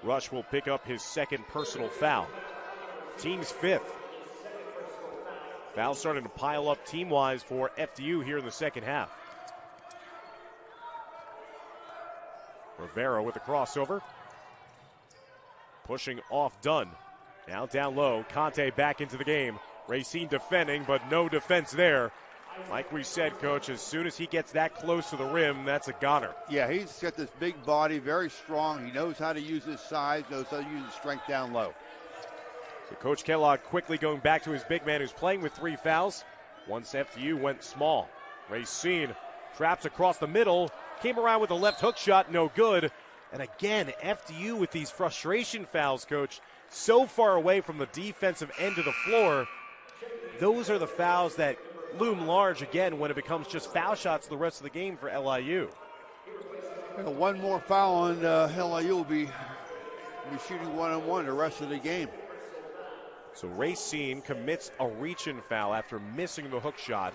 Rush will pick up his second personal foul. Team's fifth. Fouls starting to pile up team-wise for FDU here in the second half. Rivera with a crossover. Pushing off Dunn. Now down low. Conte back into the game. Racine defending, but no defense there. Like we said, Coach, as soon as he gets that close to the rim, that's a goner. Yeah, he's got this big body, very strong. He knows how to use his size, knows how to use his strength down low. So Coach Kellogg quickly going back to his big man who's playing with 3 fouls. Once FDU went small. Racine traps across the middle. Came around with a left hook shot, no good. And again, FDU with these frustration fouls, Coach, so far away from the defensive end of the floor. Those are the fouls that loom large again when it becomes just foul shots the rest of the game for LIU. And one more foul on LIU will be shooting 1-on-1 the rest of the game. So Racine commits a reach-in foul after missing the hook shot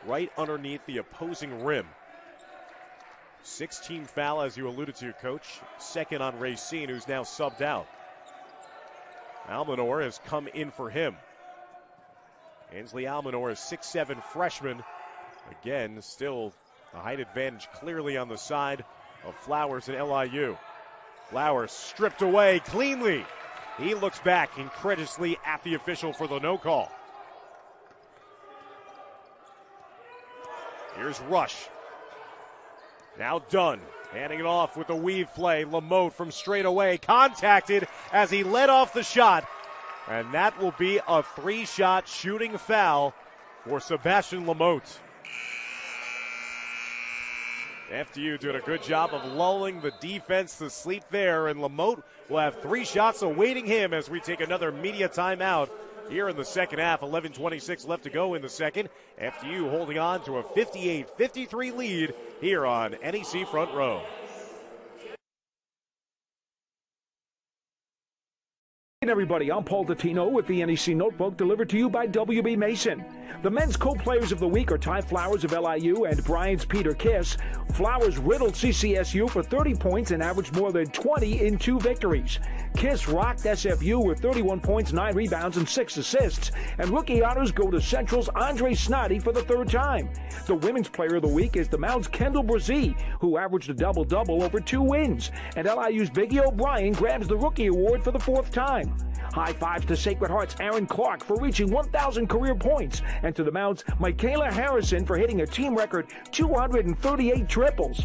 right underneath the opposing rim. 16 foul, as you alluded to, Coach. Second on Racine, who's now subbed out. Almanor has come in for him. Ainsley Almanor is 6'7" freshman. Again, still a height advantage clearly on the side of Flowers and LIU. Flowers stripped away cleanly. He looks back incredulously at the official for the no call. Here's Rush. Now Dunn, handing it off with a weave play. Lamote from straight away, contacted as he led off the shot. And that will be a 3-shot shooting foul for Sebastian Lamote. FDU doing a good job of lulling the defense to sleep there, and Lamote will have 3 shots awaiting him as we take another media timeout here in the second half. 11:26 left to go in the second. FDU holding on to a 58-53 lead here on NEC Front Row. Hey everybody, I'm Paul Dottino with the NEC Notebook delivered to you by WB Mason. The men's co-players of the week are Ty Flowers of LIU and Bryant's Peter Kiss. Flowers riddled CCSU for 30 points and averaged more than 20 in 2 victories. Kiss rocked SFU with 31 points, 9 rebounds, and 6 assists. And rookie honors go to Central's Andre Snoddy for the 3rd time. The women's player of the week is the Mound's Kendall Brzee, who averaged a double-double over 2 wins. And LIU's Biggie O'Brien grabs the rookie award for the 4th time. High fives to Sacred Heart's Aaron Clark for reaching 1,000 career points, and to the Mound's Michaela Harrison for hitting a team record 238 triples.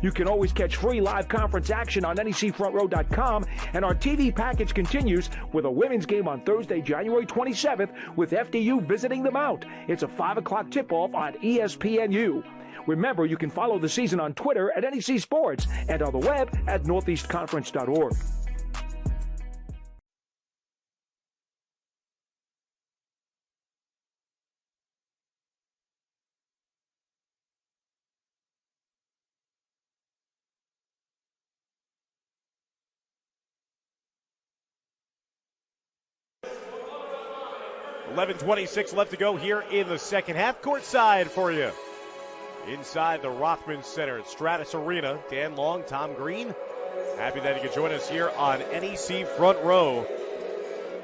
You can always catch free live conference action on NECFrontRow.com, and our TV package continues with a women's game on Thursday, January 27th, with FDU visiting the Mount. It's a 5 o'clock tip-off on ESPNU. Remember, you can follow the season on Twitter at NEC Sports and on the web at northeastconference.org. $11:26 left to go here in the second half. Courtside for you. Inside the Rothman Center at Stratus Arena. Dan Long, Tom Green. Happy that you could join us here on NEC Front Row.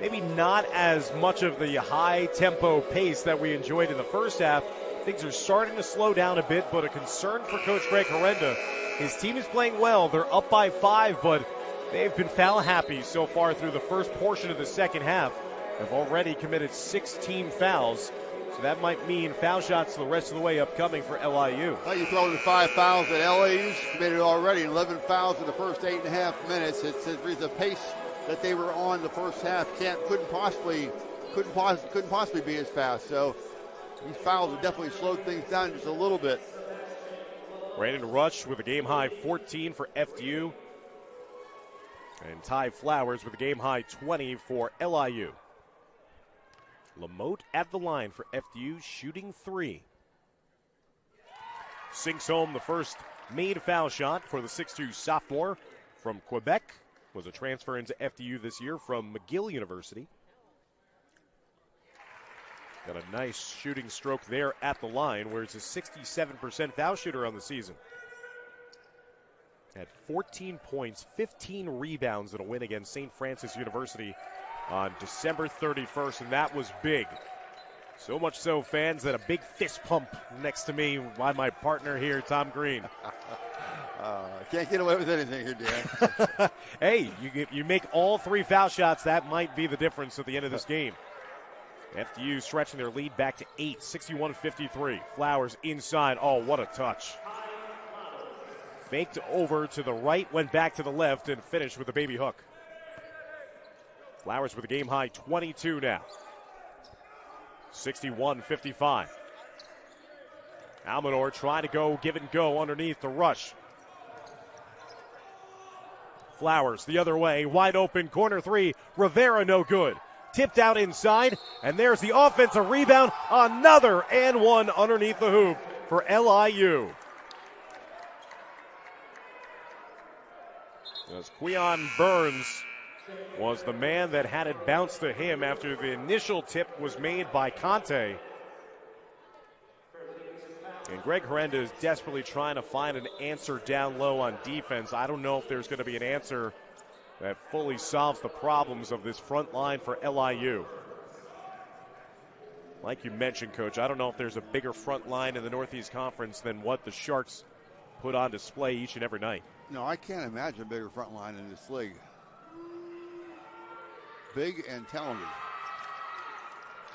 Maybe not as much of the high-tempo pace that we enjoyed in the first half. Things are starting to slow down a bit, but a concern for Coach Greg Herenda. His team is playing well. They're up by 5, but they've been foul happy so far through the first portion of the second half. Have already committed 16 fouls, so that might mean foul shots the rest of the way upcoming for LIU. Well, you throw in 5 fouls that LIU's committed already, 11 fouls in the first 8.5 minutes. It's the pace that they were on the first half couldn't possibly be as fast. So these fouls have definitely slowed things down just a little bit. Brandon Rush with a game high 14 for FDU. And Ty Flowers with a game-high 20 for LIU. Lamote at the line for FDU, shooting 3. Sinks home the first made foul shot for the 6'2 sophomore from Quebec. Was a transfer into FDU this year from McGill University. Got a nice shooting stroke there at the line, where he's a 67% foul shooter on the season. Had 14 points, 15 rebounds in a win against St. Francis University on December 31st, and that was big. So much so, fans, that a big fist pump next to me by my partner here, Tom Green. Can't get away with anything here, Dan. Hey, you make all 3 foul shots, that might be the difference at the end of this game. FDU stretching their lead back to 8, 61-53. Flowers inside. Oh, what a touch. Faked over to the right, went back to the left, and finished with a baby hook. Flowers with a game-high 22 now. 61-55. Almanor trying to go, give and go underneath the rush. Flowers the other way, wide open, corner 3. Rivera no good. Tipped out inside, and there's the offensive rebound. Another and one underneath the hoop for LIU. As Queon Burns was the man that had it bounce to him after the initial tip was made by Conte. And Greg Herenda is desperately trying to find an answer down low on defense. I don't know if there's going to be an answer that fully solves the problems of this front line for LIU. Like you mentioned, Coach, I don't know if there's a bigger front line in the Northeast Conference than what the Sharks put on display each and every night. No, I can't imagine a bigger front line in this league. Big and talented.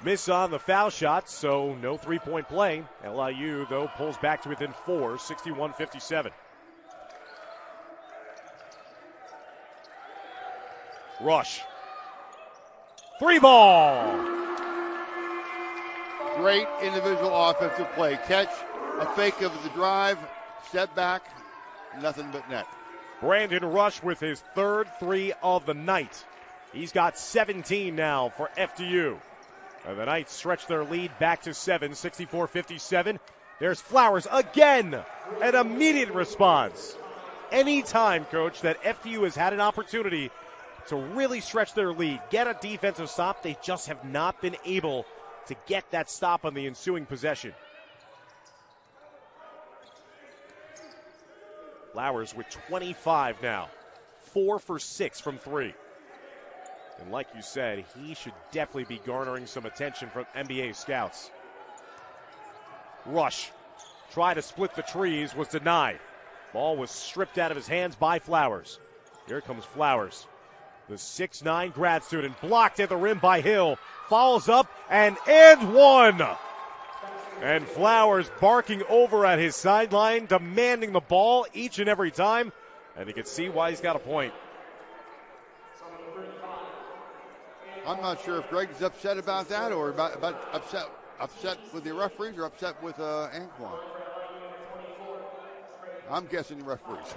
Miss on the foul shot, so no three-point play. LIU, though, pulls back to within 4, 61-57. Rush. 3 ball. Great individual offensive play. Catch, a fake of the drive, step back, nothing but net. Brandon Rush with his 3rd 3 of the night. He's got 17 now for FDU. And the Knights stretch their lead back to 7, 64-57. There's Flowers again. An immediate response. Anytime, Coach, that FDU has had an opportunity to really stretch their lead, get a defensive stop, they just have not been able to get that stop on the ensuing possession. Flowers with 25 now. 4 for 6 from 3. And like you said, he should definitely be garnering some attention from NBA scouts. Rush. Tried to split the trees, was denied. Ball was stripped out of his hands by Flowers. Here comes Flowers. The 6'9 grad student blocked at the rim by Hill. Follows up and one. And Flowers barking over at his sideline, demanding the ball each and every time. And you can see why he's got a point. I'm not sure if Greg's upset about that or about upset with the referees or upset with Anquan. I'm guessing the referees.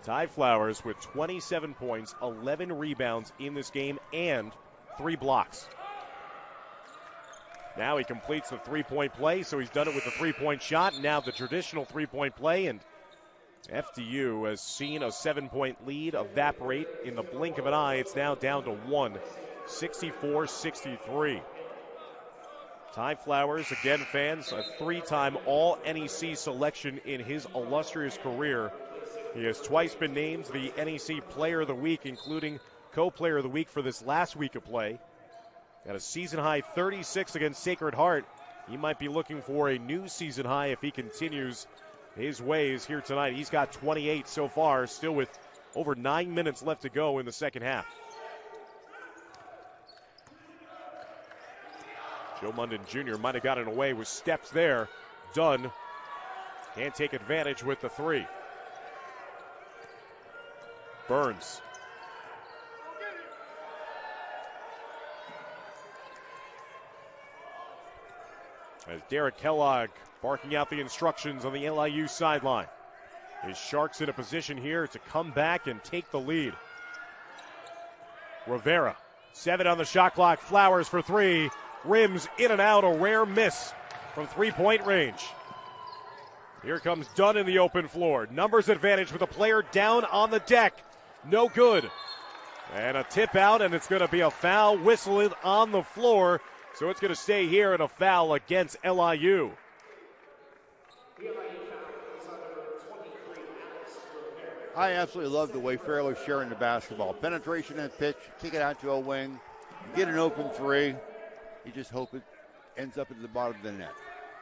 Ty Flowers with 27 points, 11 rebounds in this game, and 3 blocks. Now he completes the three-point play, so he's done it with the three-point shot. Now the traditional three-point play, and FDU has seen a 7-point lead evaporate in the blink of an eye. It's now down to 1, 64-63. Ty Flowers, again, fans, a 3-time All-NEC selection in his illustrious career. He has twice been named the NEC Player of the Week, including Co-Player of the Week for this last week of play. At a season-high 36 against Sacred Heart. He might be looking for a new season high if he continues his ways here tonight. He's got 28 so far, still with over 9 minutes left to go in the second half. Joe Munden Jr. might have gotten away with steps there. Dunn can't take advantage with the 3. Burns. As Derek Kellogg barking out the instructions on the LIU sideline. His Sharks in a position here to come back and take the lead. Rivera, 7 on the shot clock. Flowers for 3. Rims in and out, a rare miss from three-point range. Here comes Dunn in the open floor. Numbers advantage with a player down on the deck. No good. And a tip out, and it's going to be a foul whistled on the floor. So it's going to stay here and a foul against LIU. I absolutely love the way Fairlow's sharing the basketball. Penetration and pitch, kick it out to a wing, get an open 3. You just hope it ends up at the bottom of the net.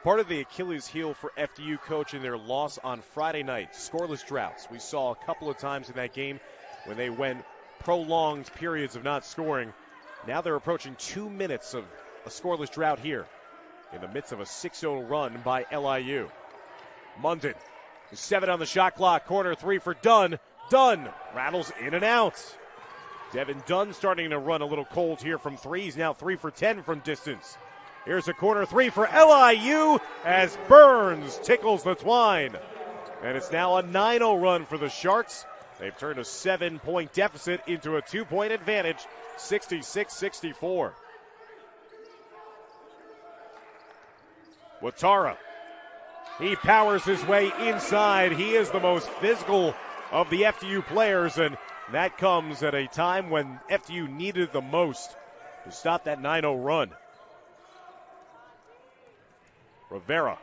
Part of the Achilles heel for FDU, coach, in their loss on Friday night, scoreless droughts. We saw a couple of times in that game when they went prolonged periods of not scoring. Now they're approaching 2 minutes of a scoreless drought here in the midst of a 6-0 run by LIU. Munden, 7 on the shot clock, corner 3 for Dunn. Dunn rattles in and out. Devin Dunn starting to run a little cold here from 3. He's now 3 for 10 from distance. Here's a corner 3 for LIU as Burns tickles the twine. And it's now a 9-0 run for the Sharks. They've turned a 7-point deficit into a 2-point advantage, 66-64. Watara. He powers his way inside. He is the most physical of the FDU players, and that comes at a time when FDU needed the most to stop that 9-0 run. Rivera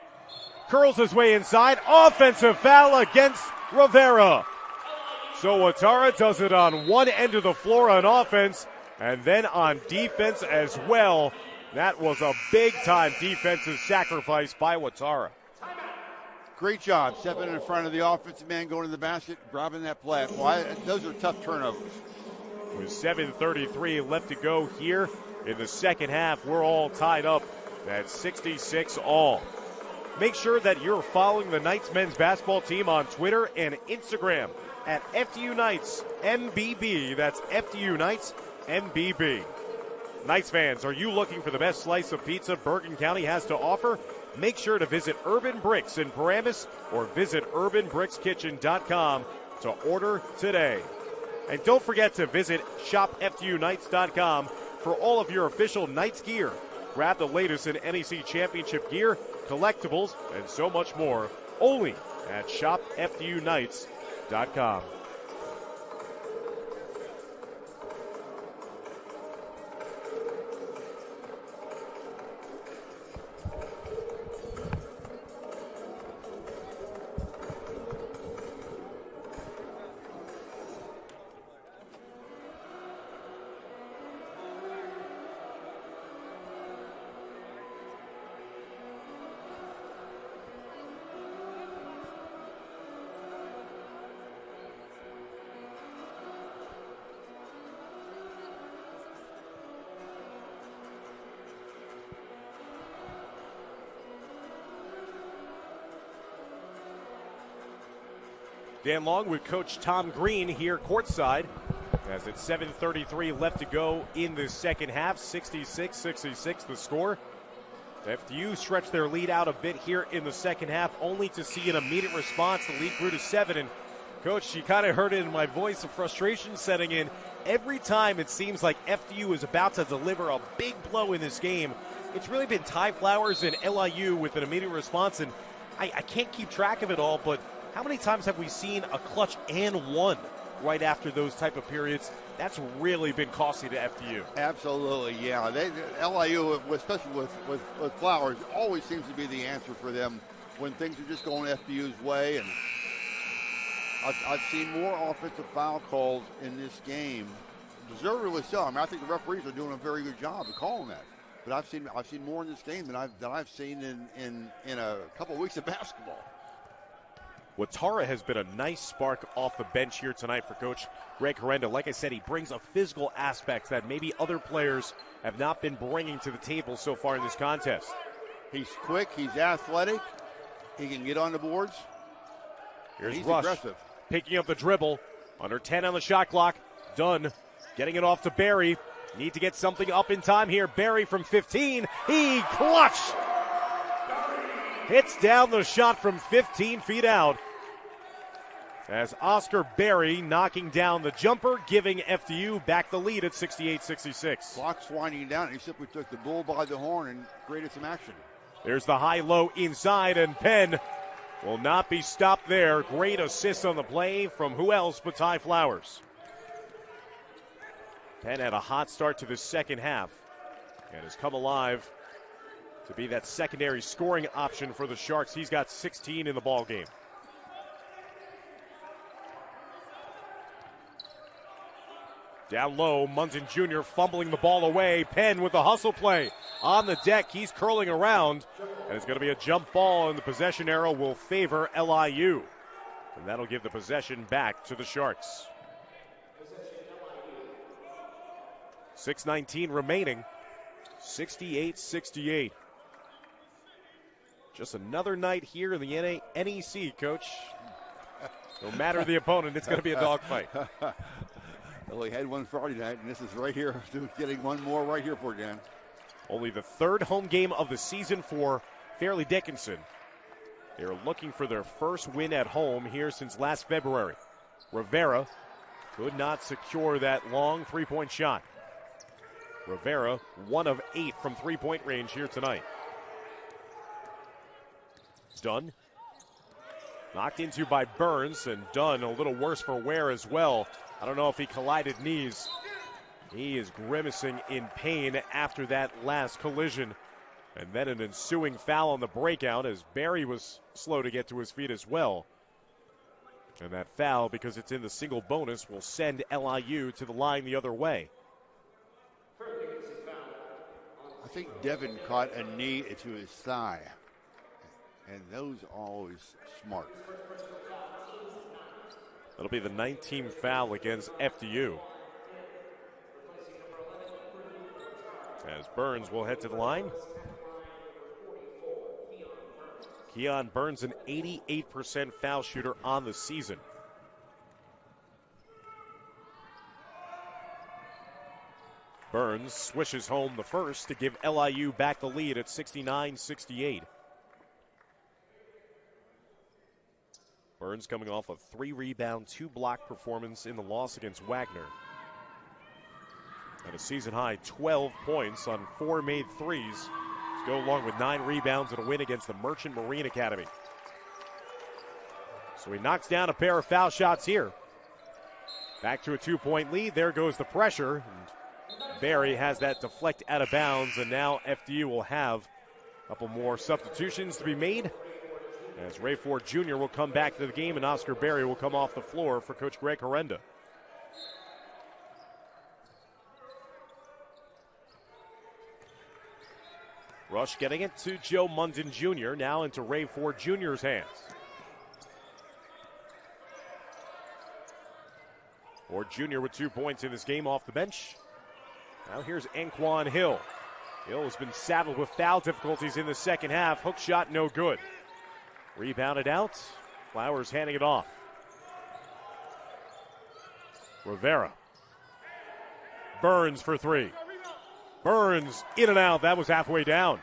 curls his way inside. Offensive foul against Rivera. So Watara does it on one end of the floor on offense and then on defense as well. That was a big-time defensive sacrifice by Watara. Great job stepping in front of the offensive man, going to the basket, grabbing that play. Well, those are tough turnovers. With 7:33 left to go here in the second half, we're all tied up at 66 all. Make sure that you're following the Knights men's basketball team on Twitter and Instagram at FDU Knights MBB. That's FDU Knights MBB. Knights fans, are you looking for the best slice of pizza Bergen County has to offer? Make sure to visit Urban Bricks in Paramus or visit urbanbrickskitchen.com to order today. And don't forget to visit shopfduknights.com for all of your official Knights gear. Grab the latest in NEC Championship gear, collectibles, and so much more, only at shopfduknights.com. Dan Long with Coach Tom Green here courtside as it's 7:33 left to go in the second half. 66-66 the score. FDU stretched their lead out a bit here in the second half, only to see an immediate response. The lead grew to 7. And Coach, you kind of heard it in my voice, the frustration setting in. Every time it seems like FDU is about to deliver a big blow in this game, it's really been Ty Flowers and LIU with an immediate response. And I can't keep track of it all, but how many times have we seen a clutch and one right after those type of periods? That's really been costly to FDU. Absolutely, yeah. LIU, especially with Flowers, always seems to be the answer for them when things are just going FDU's way. And I've seen more offensive foul calls in this game, deservedly so. I mean, I think the referees are doing a very good job of calling that. But I've seen more in this game than I've seen in a couple of weeks of basketball. Watara has been a nice spark off the bench here tonight for Coach Greg Herenda. Like I said, he brings a physical aspect that maybe other players have not been bringing to the table so far in this contest. He's quick, he's athletic, he can get on the boards. Here's he's Rush aggressive. Picking up the dribble. Under 10 on the shot clock. Dunn getting it off to Barry. Need to get something up in time here. Barry from 15. He clutched. Hits down the shot from 15 feet out. as Oscar Berry knocking down the jumper, giving FDU back the lead at 68-66. Clock's winding down. He simply took the bull by the horn and created some action. There's the high-low inside, and Penn will not be stopped there. Great assist on the play from who else but Ty Flowers. Penn had a hot start to the second half and has come alive to be that secondary scoring option for the Sharks. He's got 16 in the ball game. Down low, Munson Jr. fumbling the ball away. Penn with the hustle play on the deck. He's curling around, and it's going to be a jump ball, and the possession arrow will favor LIU. And that'll give the possession back to the Sharks. 6:19 remaining. 68-68. Just another night here in the NEC, Coach. No matter the opponent, it's going to be a dogfight. Well, he had one Friday night, and this is right here, getting one more right here for Dan. Only the third home game of the season for Fairleigh Dickinson. They're looking for their first win at home here since last February. Rivera could not secure that long three-point shot. Rivera, 1 of 8 from three-point range here tonight. Dunn. Knocked into by Burns, and Dunn a little worse for wear as well. I don't know if he collided knees. He is grimacing in pain after that last collision. And then an ensuing foul on the breakout as Barry was slow to get to his feet as well. And that foul, because it's in the single bonus, will send LIU to the line the other way. I think Devin caught a knee to his thigh. And those are always smart. That'll be the 19th foul against FDU. As Burns will head to the line. Keon Burns, an 88% foul shooter on the season. Burns swishes home the first to give LIU back the lead at 69-68. Burns coming off a 3-rebound, 2-block performance in the loss against Wagner. And a season-high 12 points on 4 made threes to go along with 9 rebounds and a win against the Merchant Marine Academy. So he knocks down a pair of foul shots here. Back to a 2-point lead. There goes the pressure. And Barry has that deflect out of bounds, and now FDU will have a couple more substitutions to be made, as Ray Ford Jr. will come back to the game and Oscar Berry will come off the floor for Coach Greg Horrenda. Rush getting it to Joe Munden Jr., now into Ray Ford Jr.'s hands. Ford Jr. with 2 points in this game off the bench. Now here's Anquan Hill. Hill has been saddled with foul difficulties in the second half. Hook shot no good. Rebounded out. Flowers handing it off. Rivera. Burns for 3. Burns in and out. That was halfway down.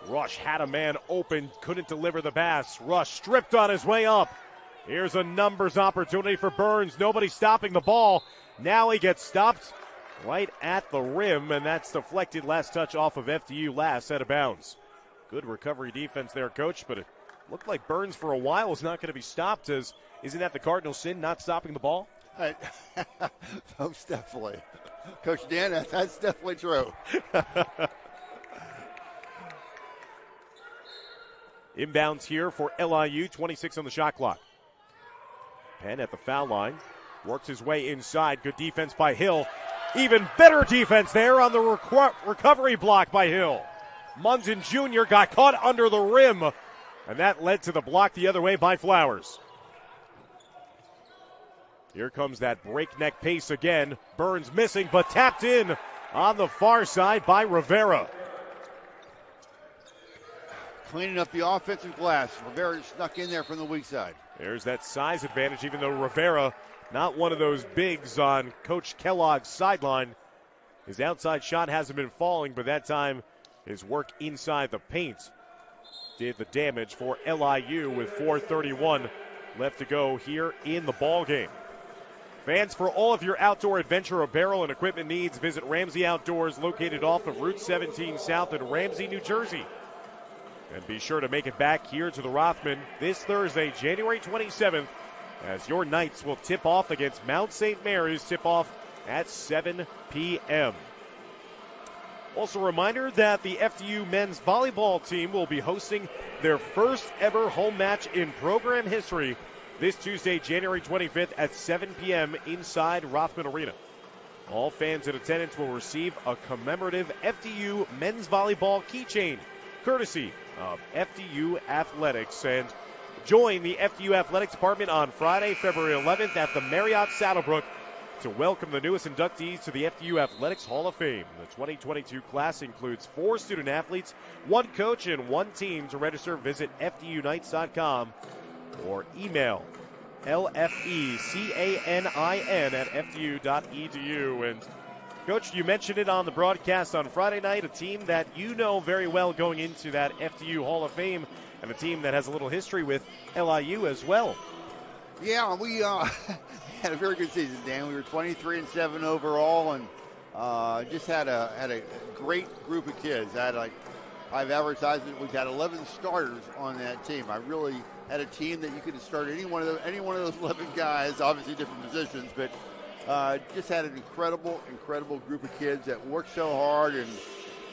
Rush had a man open. Couldn't deliver the pass. Rush stripped on his way up. Here's a numbers opportunity for Burns. Nobody stopping the ball. Now he gets stopped right at the rim, and that's deflected. Last touch off of FDU, last out of bounds. Good recovery defense there, Coach, but it looked like Burns for a while was not going to be stopped. Isn't that the Cardinal sin, not stopping the ball? Most definitely. Coach Dan, that's definitely true. Inbounds here for LIU, 26 on the shot clock. Penn at the foul line, works his way inside. Good defense by Hill. Even better defense there on the recovery block by Hill. Munson Jr. got caught under the rim, and that led to the block the other way by Flowers. Here comes that breakneck pace again. Burns missing, but tapped in on the far side by Rivera. Cleaning up the offensive glass. Rivera snuck in there from the weak side. There's that size advantage, even though Rivera, not one of those bigs on Coach Kellogg's sideline. His outside shot hasn't been falling, but that time his work inside the paint did the damage for LIU with 4:31 left to go here in the ball game. Fans, for all of your outdoor adventure apparel and equipment needs, visit Ramsey Outdoors, located off of Route 17 South in Ramsey, New Jersey. And be sure to make it back here to the Rothman this Thursday, January 27th, as your Knights will tip off against Mount St. Mary's, tip-off at 7 p.m. Also a reminder that the FDU men's volleyball team will be hosting their first ever home match in program history this Tuesday, January 25th at 7 p.m. inside Rothman Arena. All fans in attendance will receive a commemorative FDU men's volleyball keychain, courtesy of FDU Athletics. And join the FDU Athletics Department on Friday, February 11th at the Marriott Saddlebrook to welcome the newest inductees to the FDU Athletics Hall of Fame. The 2022 class includes 4 student athletes, 1 coach, and 1 team. To register, visit FDUKnights.com or email lfecanin@fdu.edu. And Coach, you mentioned it on the broadcast on Friday night, a team that you know very well going into that FDU Hall of Fame, and a team that has a little history with LIU as well. Yeah, we had a very good season, Dan. We were 23-7 overall, and just had a great group of kids. I've advertised that we've had 11 starters on that team. I really had a team that you could have started any one of those 11 guys, obviously different positions, but just had an incredible group of kids that worked so hard and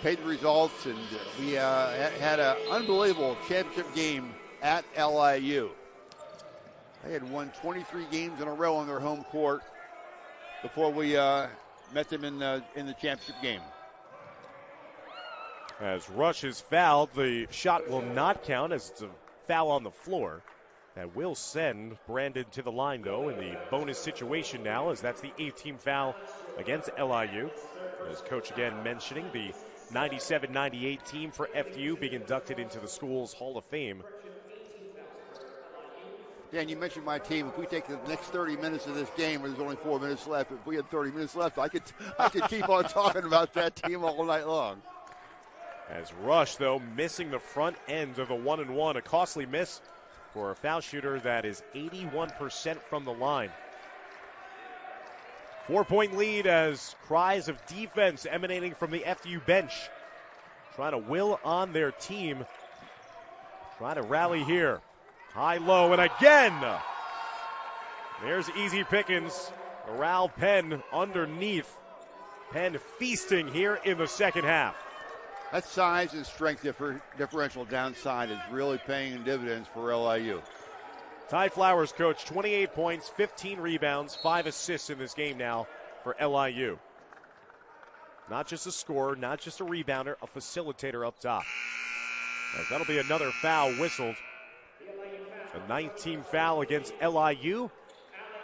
paid the results, and we had an unbelievable championship game at LIU. They had won 23 games in a row on their home court before we met them in the championship game. As Rush is fouled, the shot will not count as it's a foul on the floor. That will send Brandon to the line, though, in the bonus situation now, as that's the 8th team foul against LIU. As Coach again mentioning, the 97-98 team for FDU being inducted into the school's Hall of Fame. Dan, you mentioned my team. If we take the next 30 minutes of this game, where there's only 4 minutes left, if we had 30 minutes left, I could keep on talking about that team all night long. As Rush, though, missing the front end of the 1-and-1, a costly miss for a foul shooter that is 81% from the line. 4-point lead as cries of defense emanating from the FDU bench. Trying to will on their team. Trying to rally here. High-low, and again, there's easy pickings. Morale Penn underneath. Penn feasting here in the second half. That size and strength differential downside is really paying dividends for LIU. Ty Flowers, coach, 28 points, 15 rebounds, 5 assists in this game now for LIU. Not just a scorer, not just a rebounder, a facilitator up top. As that'll be another foul whistled. A 9th-team foul against LIU.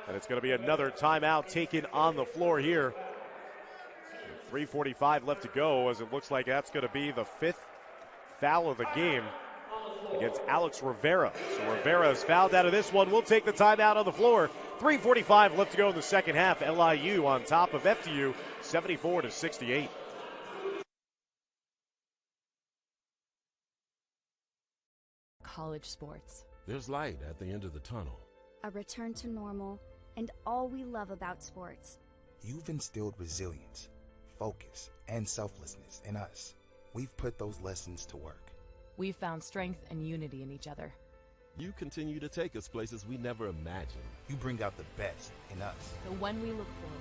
And it's going to be another timeout taken on the floor here. 3:45 left to go, as it looks like that's going to be the 5th foul of the game against Alex Rivera. So Rivera is fouled out of this one. We'll take the timeout on the floor. 3:45 left to go in the second half. LIU on top of FDU, 74-68. College sports. There's light at the end of the tunnel. A return to normal, and all we love about sports. You've instilled resilience, focus, and selflessness in us. We've put those lessons to work. We've found strength and unity in each other. You continue to take us places we never imagined. You bring out the best in us. So when we look forward,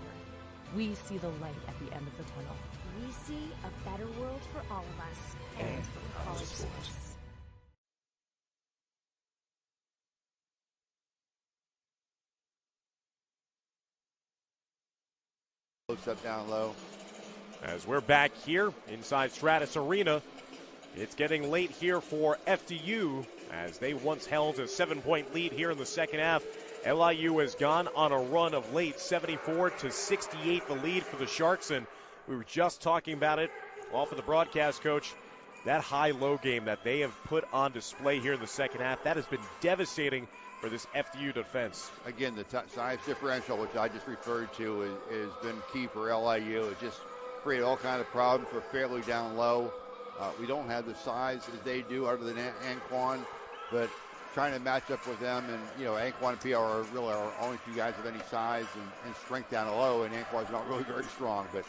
we see the light at the end of the tunnel. We see a better world for all of us and for college sports. Up down low. As we're back here inside Stratus Arena, it's getting late here for FDU as they once held a 7-point lead here in the second half. LIU has gone on a run of late, 74-68 the lead for the Sharks, and we were just talking about it off of the broadcast, Coach. That high-low game that they have put on display here in the second half, that has been devastating for this FDU defense. Again, the size differential, which I just referred to, has been key for LIU. It just created all kinds of problems for fairly down low. We don't have the size as they do other than Anquan, but trying to match up with them. And, Anquan and P.R. are really our only two guys of any size and strength down low, and Anquan's not really very strong. But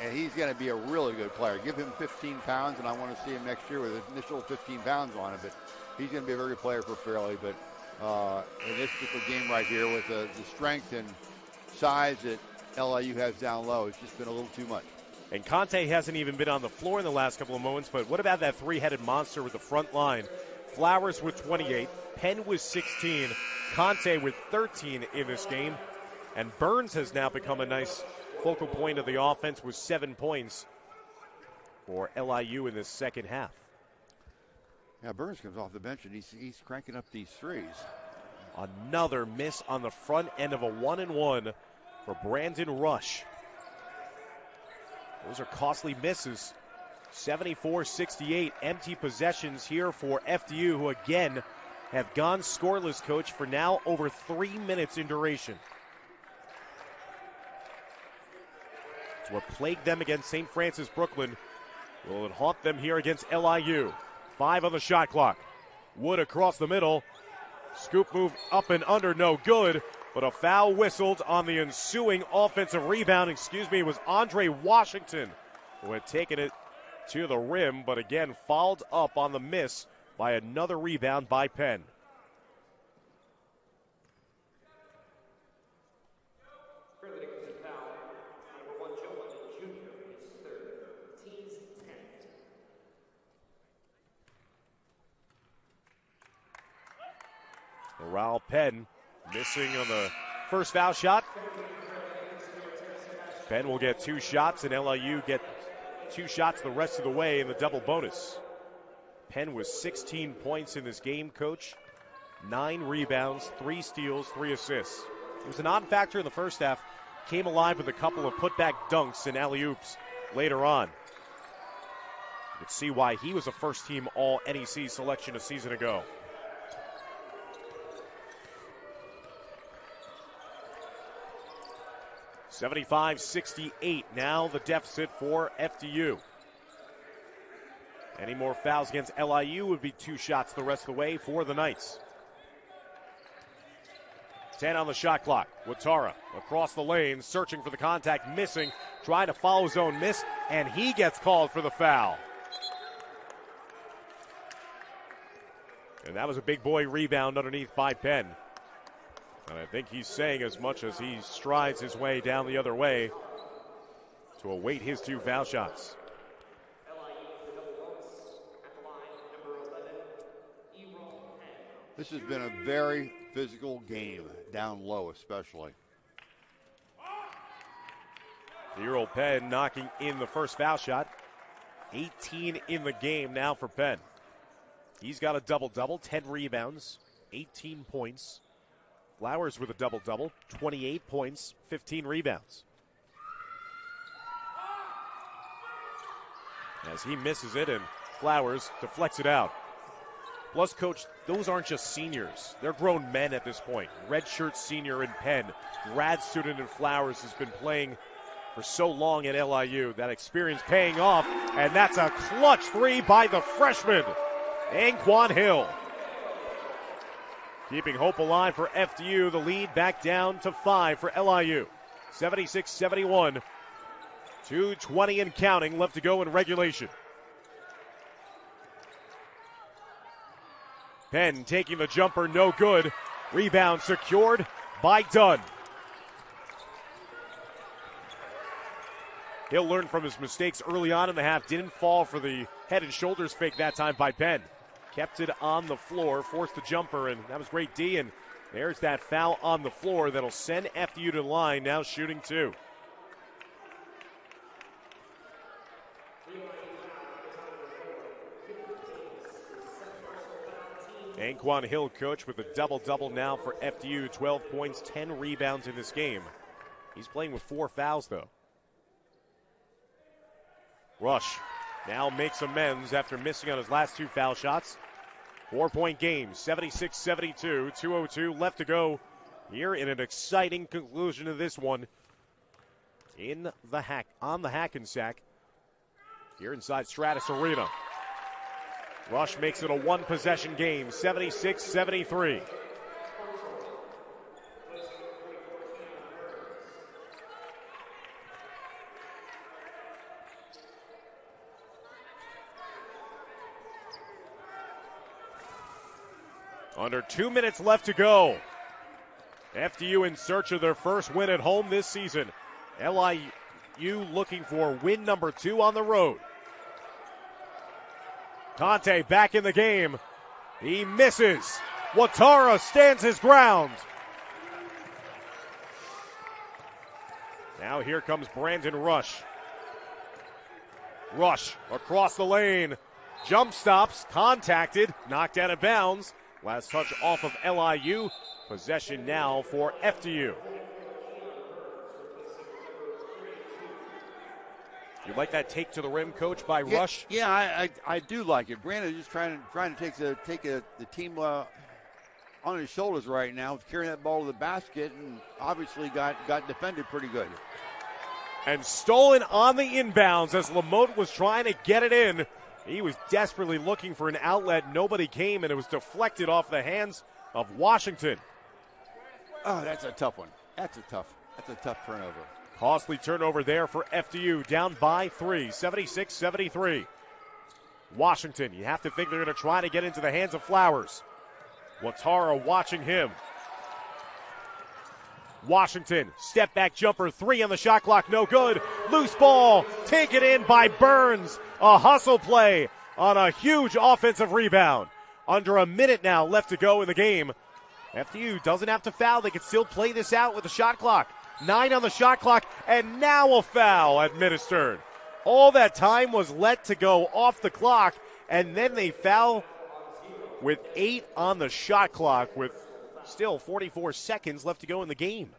and he's going to be a really good player. Give him 15 pounds, and I want to see him next year with an initial 15 pounds on him. But he's going to be a very good player for Fairleigh. But in this particular game right here with the strength and size that LIU has down low, it's just been a little too much. And Conte hasn't even been on the floor in the last couple of moments, but what about that three-headed monster with the front line? Flowers with 28, Penn with 16, Conte with 13 in this game, and Burns has now become a nice focal point of the offense with 7 points for LIU in this second half. Yeah, Burns comes off the bench, and he's cranking up these threes. Another miss on the front end of a 1-and-1 for Brandon Rush. Those are costly misses. 74-68, empty possessions here for FDU, who again have gone scoreless, Coach, for now over 3 minutes in duration. It's what plagued them against St. Francis Brooklyn. Will it haunt them here against LIU? 5 on the shot clock. Wood across the middle. Scoop move up and under, no good. But a foul whistled on the ensuing offensive rebound. It was Andre Washington who had taken it to the rim, but again fouled up on the miss by another rebound by Penn. Raul Penn missing on the first foul shot. Penn will get 2 shots, and LIU get 2 shots the rest of the way in the double bonus. Penn was 16 points in this game, Coach. 9 rebounds, 3 steals, 3 assists. It was a non-factor in the first half. Came alive with a couple of putback dunks and alley-oops later on. You could see why he was a first-team All-NEC selection a season ago. $75-68, now the deficit for FDU. Any more fouls against LIU would be 2 shots the rest of the way for the Knights. 10 on the shot clock. Watara across the lane, searching for the contact, missing, trying to follow his own miss, and he gets called for the foul. And that was a big boy rebound underneath by Penn. And I think he's saying as much as he strides his way down the other way to await his 2 foul shots. This has been a very physical game, down low especially. 0 Penn knocking in the first foul shot. 18 in the game now for Penn. He's got a double-double, 10 rebounds, 18 points. Flowers with a double-double, 28 points, 15 rebounds. As he misses it and Flowers deflects it out. Plus, Coach, those aren't just seniors. They're grown men at this point. Redshirt senior in Penn, grad student in Flowers has been playing for so long at LIU. That experience paying off, and that's a clutch 3 by the freshman, Anquan Hill. Keeping hope alive for FDU, the lead back down to 5 for LIU. 76-71. 2:20 and counting left to go in regulation. Penn taking the jumper, no good. Rebound secured by Dunn. He'll learn from his mistakes early on in the half. Didn't fall for the head and shoulders fake that time by Penn. Kept it on the floor, forced the jumper, and that was great D. And there's that foul on the floor that'll send FDU to the line, now shooting 2. Anquan Hill, coach, with a double-double now for FDU. 12 points, 10 rebounds in this game. He's playing with 4 fouls, though. Rush now makes amends after missing on his last 2 foul shots. 4-point game, 76-72, 2:02 left to go here in an exciting conclusion to this one on the Hackensack here inside Stratus Arena. Rush makes it a one-possession game, 76-73. Under 2 minutes left to go. FDU in search of their first win at home this season. LIU looking for win number 2 on the road. Conte back in the game. He misses. Watara stands his ground. Now here comes Brandon Rush. Rush across the lane. Jump stops, contacted, knocked out of bounds. Last touch off of LIU. Possession now for FDU. You like that take to the rim, Coach, by Rush? Yeah, I do like it. Brandon just trying to take the team on his shoulders right now, carrying that ball to the basket, and obviously got defended pretty good. And stolen on the inbounds as Lamotte was trying to get it in. He was desperately looking for an outlet. Nobody came, and it was deflected off the hands of Washington. Oh, that's a tough one. That's a tough turnover. Costly turnover there for FDU, down by 3, 76-73. Washington, you have to think they're going to try to get into the hands of Flowers. Watara watching him. Washington, step back jumper, 3 on the shot clock, no good. Loose ball, taken in by Burns. A hustle play on a huge offensive rebound. Under a minute now left to go in the game. FDU doesn't have to foul. They can still play this out with the shot clock. 9 on the shot clock, and now a foul administered. All that time was let to go off the clock, and then they foul with 8 on the shot clock with still 44 seconds left to go in the game.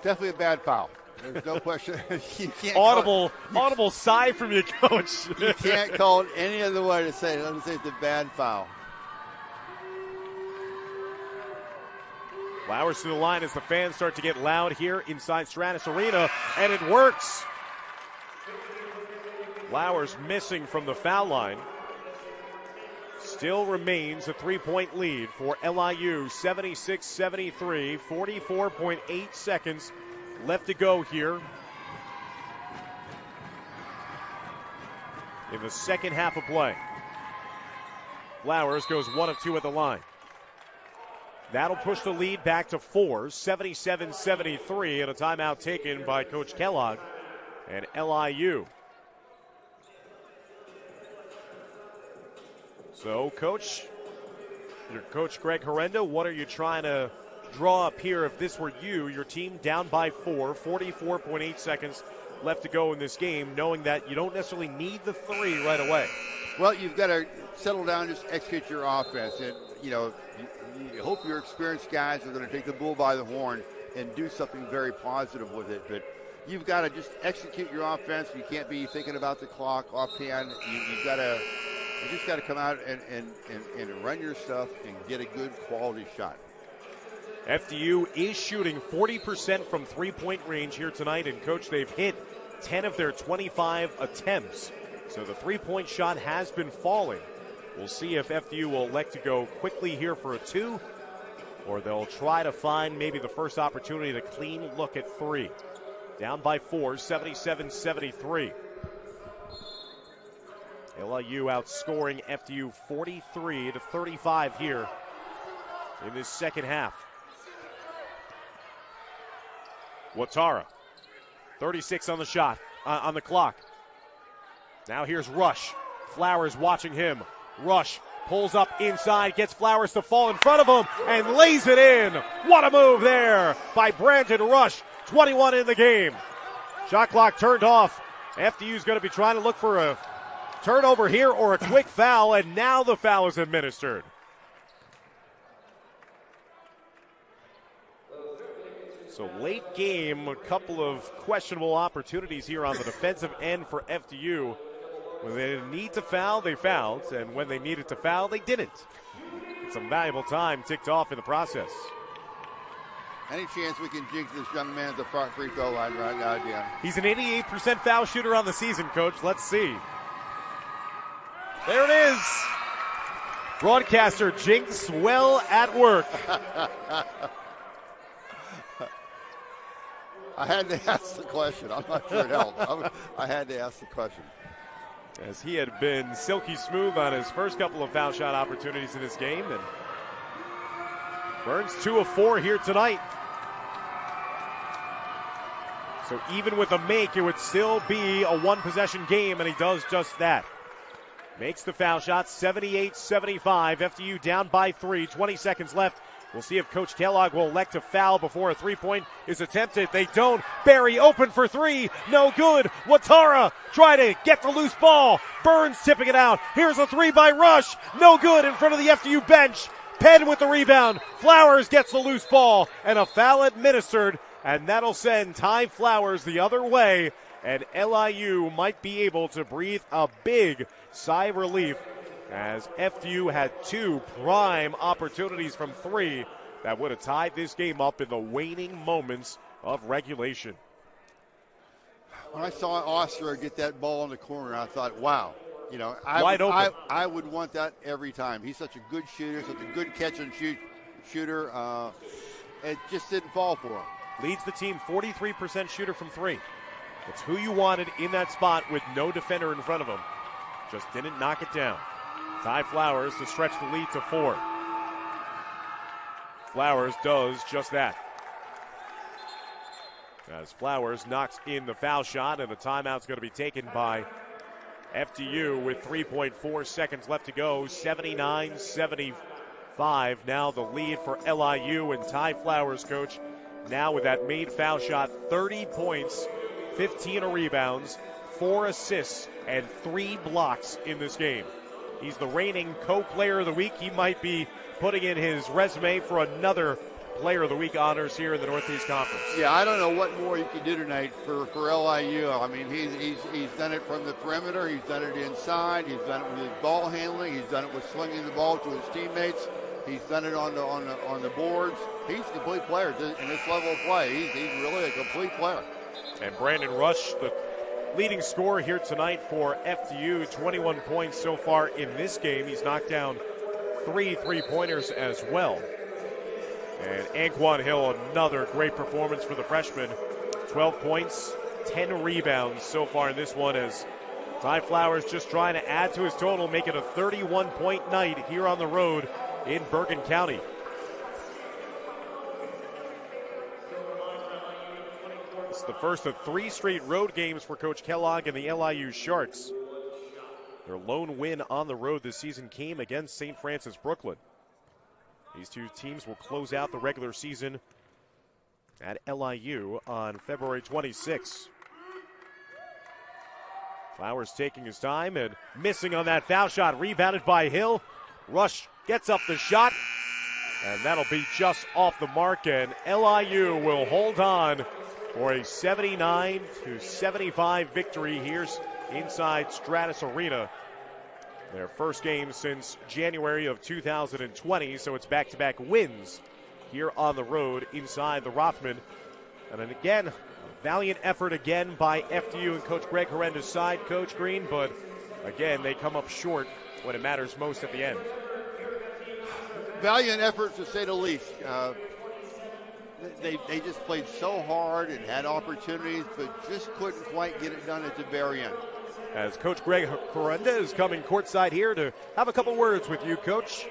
Definitely a bad foul. There's no question. You can't audible sigh from you, Coach. You can't call it any other way to say it. Let me say it's a bad foul. Flowers to the line as the fans start to get loud here inside Stratus Arena, and it works. Flowers missing from the foul line. Still remains a 3-point lead for LIU, 76-73, 44.8 seconds left to go here in the second half of play. Flowers goes 1 of 2 at the line. That'll push the lead back to 4, 77-73, and a timeout taken by Coach Kellogg and LIU. So, Coach, your coach Greg Herenda, what are you trying to draw up here if this were you, your team down by 4, 44.8 seconds left to go in this game, knowing that you don't necessarily need the 3 right away? Well, you've got to settle down, just execute your offense. And, you hope your experienced guys are going to take the bull by the horn and do something very positive with it. But you've got to just execute your offense. You can't be thinking about the clock offhand. You just got to come out and run your stuff and get a good quality shot. FDU is shooting 40% from three-point range here tonight, and, Coach, they've hit 10 of their 25 attempts. So the three-point shot has been falling. We'll see if FDU will elect to go quickly here for a 2, or they'll try to find maybe the first opportunity to clean look at 3. Down by 4, 77-73. LIU outscoring FDU 43-35 here in this second half. Watara, 36 on the shot, on the clock. Now here's Rush. Flowers watching him. Rush pulls up inside, gets Flowers to fall in front of him, and lays it in. What a move there by Brandon Rush. 21 in the game. Shot clock turned off. FDU's going to be trying to look for a turnover here or a quick foul, and now the foul is administered. So late game, a couple of questionable opportunities here on the defensive end for FDU. When they didn't need to foul, they fouled, and when they needed to foul, they didn't. Some valuable time ticked off in the process. Any chance we can jinx this young man at the free throw line right now, Dan? He's an 88% foul shooter on the season, Coach. Let's see. There it is. Broadcaster Jinx well at work. I had to ask the question. I'm not sure it helped. I had to ask the question. As he had been silky smooth on his first couple of foul shot opportunities in this game. And Burns 2 of 4 here tonight. So even with a make, it would still be a one-possession game, and he does just that. Makes the foul shot, 78-75. FDU down by 3, 20 seconds left. We'll see if Coach Kellogg will elect to foul before a three-point is attempted. They don't. Barry open for three. No good. Watara try to get the loose ball. Burns tipping it out. Here's a three by Rush. No good in front of the FDU bench. Penn with the rebound. Flowers gets the loose ball. And a foul administered. And that'll send Ty Flowers the other way. And LIU might be able to breathe a big sigh of relief, as FDU had 2 prime opportunities from 3 that would have tied this game up in the waning moments of regulation. When I saw Oster get that ball in the corner, I thought, wow. You know, I would want that every time. He's such a good shooter, such a good catch and shoot shooter. It just didn't fall for him. Leads the team 43% shooter from 3. It's who you wanted in that spot with no defender in front of him. Just didn't knock it down. Ty Flowers to stretch the lead to 4. Flowers does just that. As Flowers knocks in the foul shot, and the timeout's going to be taken by FDU with 3.4 seconds left to go. 79-75. Now the lead for LIU, and Ty Flowers, coach, now with that made foul shot, 30 points, 15 rebounds, 4 assists, and 3 blocks in this game. He's the reigning co-player of the week. He might be putting in his resume for another player of the week honors here in the Northeast Conference. Yeah, I don't know what more you can do tonight for LIU. I mean, he's done it from the perimeter. He's done it inside. He's done it with his ball handling. He's done it with slinging the ball to his teammates. He's done it on the boards. He's a complete player in this level of play. He's really a complete player. And Brandon Rush, the leading scorer here tonight for FDU, 21 points so far in this game. He's knocked down 3 3-pointers as well. And Anquan Hill, another great performance for the freshman. 12 points, 10 rebounds so far in this one, as Ty Flowers just trying to add to his total, make it a 31-point night here on the road in Bergen County. It's the first of 3 straight road games for Coach Kellogg and the LIU Sharks. Their lone win on the road this season came against St. Francis Brooklyn. These 2 teams will close out the regular season at LIU on February 26. Flowers taking his time and missing on that foul shot. Rebounded by Hill. Rush gets up the shot, and that'll be just off the mark, and LIU will hold on for a 79-75 victory here inside Stratus Arena. Their first game since January of 2020, so it's back-to-back wins here on the road inside the Rothman. And then again, valiant effort again by FDU and Coach Greg Horenda's side, Coach Green, but again, they come up short when it matters most at the end. Valiant effort, to say the least. They just played so hard and had opportunities, but just couldn't quite get it done at the very end. As Coach Greg Horenda is coming courtside here to have a couple words with you, Coach.